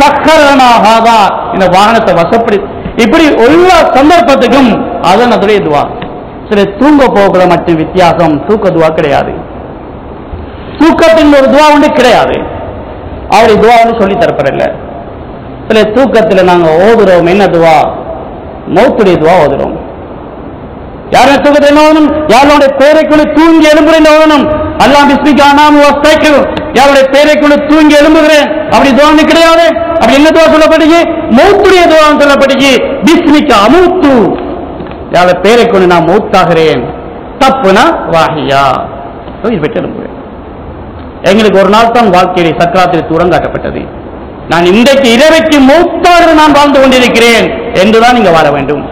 சக்கரனாகாதா, இந்த வாகனத்தை வசப்படி. இப்படி எல்லா சந்தர்ப்பத்துக்கும் அதன் அதுடைய துவா. சில தூங்க போகல மட்டும் வித்தியாசம், தூக்க துவா கிடையாது. தூக்கத்தின் ஒரு துவா ஒன்று கிடையாது. அவருடைய துவா ஒன்று சொல்லி தரப்படல. சில தூக்கத்தில் நாங்க ஓதுறோம் என்ன துவா? மௌத்துடைய துவா ஓதுறோம். யாரும் தூக்கத்தை என்ன ஓதணும்? யாருடைய பேரைக்குள்ள தூங்கி எழும்புறேன் ஓதணும். அல்லாஹ் பிஸ்மிகா நாம வஸ்தைக்கு, யாருடைய பேரைக்குள்ள தூங்கி எழும்புகிறேன் அப்படி துவா கிடையாது. அப்படி என்ன துவா சொல்லப்பட்டுச்சு? மௌத்துடைய துவா சொல்லப்பட்டுச்சு. பிஸ்மிகா அமூத்து, யாருடைய பேரை கொண்டு நான் மௌத்தாகிறேன். தப்புனா வாஹியா, பெற்று எழும்புகிறேன். எங்களுக்கு ஒரு நாள் தான் வாழ்க்கையை சக்கராத்தில் தூரம் காட்டப்பட்டது. நான் இன்றைக்கு இரவைக்கு மௌத்தாக நான் வாழ்ந்து கொண்டிருக்கிறேன் என்றுதான் நீங்க வாழ வேண்டும்.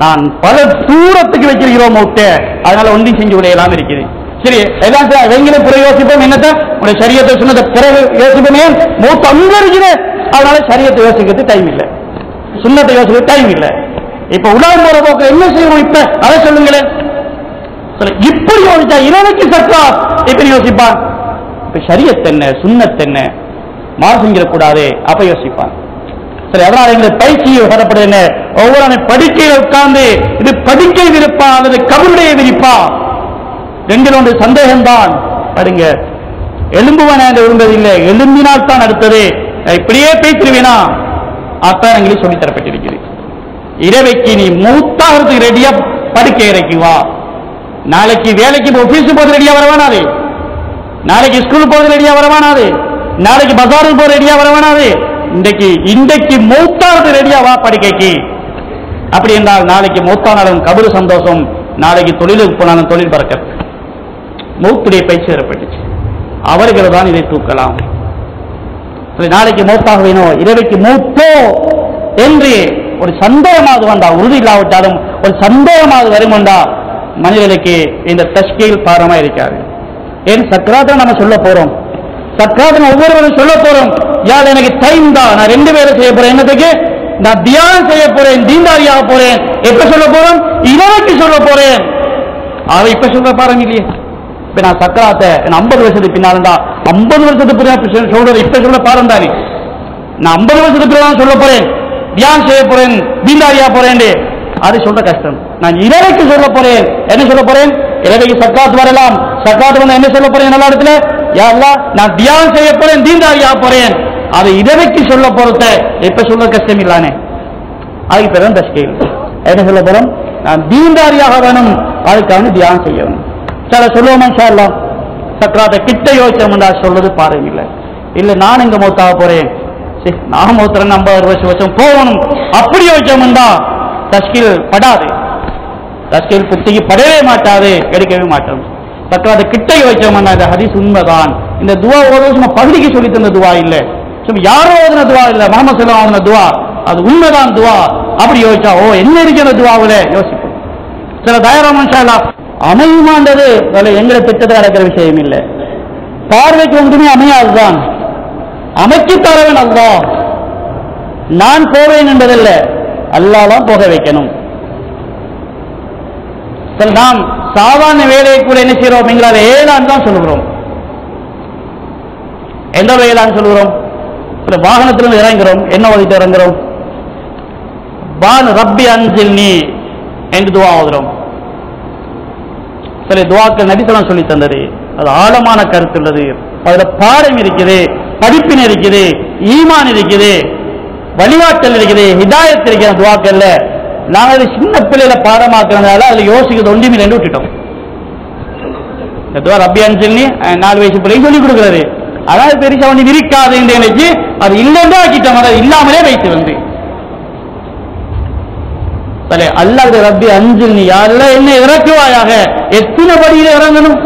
நான் பல தூரத்துக்கு வச்சிருக்கிறோம் மௌத்தை, அதனால ஒன்றையும் செஞ்சு விடையெல்லாம் இருக்குது. சரி, எல்லாம் வெங்கிலும் புற யோசிப்போம், என்னத்த உடைய சரியத்தை சொன்னதை பிறகு யோசிப்போமே, மௌத்து அங்க இருக்குது, அதனால சரியத்தை யோசிக்கிறது டைம் இல்லை, சுண்ணத்தை யோசிக்கிறது டைம் இல்லை. இப்ப உலகம் போற போக்கு என்ன செய்வோம், இப்ப அதை சொல்லுங்களேன். இப்படி யோசிச்சா இறைவனுக்கு சற்றா இப்படி யோசிப்பான். இப்ப ஷரியத் என்ன, சுன்னத் என்ன, மாறு செஞ்சிடக்கூடாது, அப்ப யோசிப்பான். சரி, அதனால எங்களை பயிற்சி வரப்படுதுங்க. ஒவ்வொரு படிக்கையில் உட்கார்ந்து இது படிக்கை விரிப்பா அல்லது கபருடைய விரிப்பா, ரெண்டில் ஒன்று சந்தேகம்தான். பாருங்க, எலும்புவன விரும்பதில்லை, எலும்பினால் தான் அடுத்தது. இப்படியே பேசிடுவேனா அத்தான் எங்களுக்கு சொல்லித் தரப்பட்டிருக்கிறது. இரவைக்கு நீ மூத்தாகிறதுக்கு ரெடியா படுக்கை இறக்கி வா. நாளைக்கு வேலைக்கு ஆபீஸ் போது ரெடியா வரவானாது, நாளைக்கு ஸ்கூல் போது ரெடியா வரவானாது, நாளைக்கு பஜாருக்கு போது ரெடியா வரவானாது. இன்றைக்கு மூத்தாவது ரெடியா வா படுக்கைக்கு. அப்படி என்றால் நாளைக்கு மூத்தானாலும் கபரு சந்தோஷம், நாளைக்கு தொழிலுக்கு போனாலும் தொழில் பறக்க. மூத்துடைய பயிற்சி ஏற்பட்டுச்சு, அவர்கள் தான் இதை தூக்கலாம். நாளைக்கு மூத்தாக வேணும், இரவைக்கு மூத்தோ என்று ஒரு சந்தேகமாவது வந்தா, உறுதி இல்லாவிட்டாலும் ஒரு சந்தேகமாவது வருமெண்டா மனிதனுக்கு இந்த தஷ்கீல் பாரமா இருக்காது. ஏன் சக்கராத்தை நம்ம சொல்ல போறோம், சக்கராத்தை ஒவ்வொருவரும் சொல்ல போறோம். யார் எனக்கு டைம் தான், நான் 2 பேரை செய்ய போறேன், என்னத்துக்கு நான் தியானம் செய்ய போறேன், தீன்தாரியாக போறேன். எப்ப சொல்ல போறோம், இரவைக்கு சொல்ல போறேன். அவ இப்ப சொல்ற பாருங்க இல்லையே. இப்ப நான் சக்கராத்தை 50 வருஷத்துக்கு பின்னால்தான், 50 வருஷத்துக்கு பின்னாடி சொல்றது இப்ப சொல்ல பாரம் தானே. நான் 50 வருஷத்துக்கு பின்னாடி சொல்ல போறேன், தியானம் செய்ய போறேன், தீன்தாரியா போறேன், அது சொல்ற கஷ்டம். நான் இரவைக்கு சொல்ல போறேன், என்ன சொல்ல போறேன், இரவைக்கு சக்காத் வரலாம். சக்காத் வந்து என்ன சொல்ல போறேன், நல்ல இடத்துல யா அல்லாஹ் நான் தியானம் செய்ய போறேன், தீன்தாரியா போறேன். அது இரவைக்கு சொல்ல போறத இப்ப சொல்ல கஷ்டம் இல்லானே. அதுக்கு பிறகு தஷ்கீல் என்ன சொல்ல போறோம், நான் தீன்தாரியாக வேணும், அதுக்காக தியானம் செய்யணும். சில சொல்லுவோமா இன்ஷா அல்லாஹ், சக்கராத்தை கிட்ட யோசிச்சோம்டா சொல்றது பாருங்க. இல்ல இல்ல நான் இங்க மௌத்தாக போறேன், நான் மௌத்திரன் 50 வருஷம் போகணும், அப்படி யோசிச்சோம்டா தஷ்கீல் படாது, தஷ்கீல் புத்திக்கு படவே மாட்டாது, எடுக்கவே மாட்டோம். சக்கராத்தை கிட்ட யோசிச்சோம்னா இந்த ஹதீஸ் உண்மைதான். இந்த துவா ஓதுவது சும்மா பகுதிக்கு சொல்லி தந்த துவா இல்ல, சும்மா யாரோ ஓதுன துவா இல்ல, முஹம்மது ஸல்லல்லாஹு அலைஹி வஸல்லம் துவா, அது உண்மைதான் துவா. அப்படி யோசிச்சா ஓ என்ன இருக்கிற துவாவுல யோசிப்போம். சில தயாராம இன்ஷா அல்லாஹ் அமையுமான்றது எங்களை திட்டத்தில் நடக்கிற விஷயம் இல்லை. பார்வைக்கு ஒன்றுமே அமையாதுதான், அமைச்சு தரவன் அல்லாஹ். நான் போவேன் என்பதல்ல, அல்லாஹ் தான் போக வைக்கணும். நாம் சாதாரண வேலையை கூட என்ன செய்யறோம், எங்களால் ஏழான்னு தான் சொல்லுகிறோம். எந்த வேளான்னு சொல்லுகிறோம், வாகனத்திலிருந்து இறங்குறோம், என்ன ஓதிட்டு இறங்குறோம், பான் ரப்பி அன்சில் நீ என்று துவா ஓதுறோம். சில துவாக்கள் நபிசலாம் சொல்லி தந்தது, அது ஆழமான கருத்து உள்ளது, அதுல பாடம் இருக்குது, படிப்பின் இருக்குது, ஈமான் இருக்குது, வழிகாட்டல் இருக்குது, ஹிதாயத் இருக்கிற துவாக்கல்ல. நாங்கள் சின்ன பிள்ளையில பாடமாக்குறதுனால அதுல யோசிக்கிறது ஒன்றுமே ரெண்டு விட்டுட்டோம். இந்த துவா ரப்பி அன்சில் நீ 4 வயசு பிள்ளைக்கு சொல்லிக் கொடுக்கிறது, அதாவது பெருசா ஒன்று இருக்காது என்று நினைச்சு அது இல்லைன்னு ஆக்கிட்டோம், அதை இல்லாமலே வைத்து வந்து அல்லாஹ் ரப்பி அன்சில் நீ யாரெல்லாம் என்ன இறக்குவாயாக. எத்தனை படியில இறங்கணும்,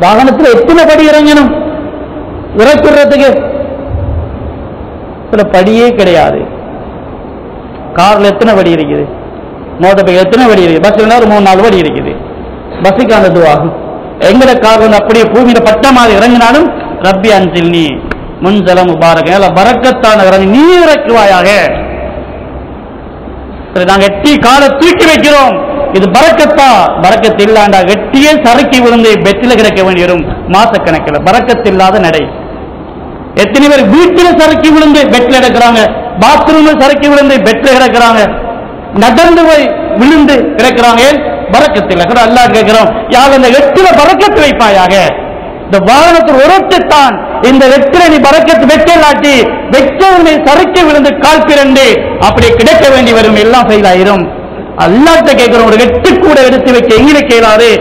வாகனத்தில் எத்தனை படி இறங்கணும் இறக்குறதுக்கு, சில படியே கிடையாது. கார்ல எத்தனை படி இருக்குது, மோட்டர் பைக் எத்தனை படி இருக்குது, பஸ்ல ஒரு 3-4 படி இருக்குது. பஸ்ஸுக்கு அந்த துவாகும். எங்கட கார் வந்து அப்படியே பூமியில பட்டமாக இறங்கினாலும் ரப்பி அன்சில் நீ முன்சல முபாரக பரக்கத்தான இறங்கி நீ இறக்குவாயாக. நாங்க எட்டி காலை தூக்கி வைக்கிறோம், இது பரக்கத்தா, பரக்கத்து இல்லாண்டா எட்டியே சறுக்கி விழுந்து பெட்டில கிடக்க வேண்டி வரும் மாசக்கணக்கில். பரக்கத்து இல்லாத நடை. எத்தனை பேர் வீட்டில் சறுக்கி விழுந்து பெட்ல கிடக்கிறாங்க, பாத்ரூம்ல சறுக்கி விழுந்து பெட்ல கிடக்கிறாங்க, நடந்து போய் விழுந்து கிடக்கிறாங்க. பரக்கத்தில் அல்லாஹ் கேட்கிறோம், யார் அந்த எட்டில பரக்கத்து வைப்பாயாக. இந்த வாகனத்தில் உரத்துத்தான் இந்த வெற்றில நீ பரக்கத்து வெற்றலாட்டி வெற்றனை சறுக்கி விழுந்து கால் பிறண்டு அப்படி கிடைக்க வேண்டி வரும், எல்லாம் ஃபெயில் ஆயிரும். அல்லாஹ்ட்ட கேட்கிறோம், ஒரு வெட்டு கூட எடுத்து வைக்க எங்களுக்கு இயலாது.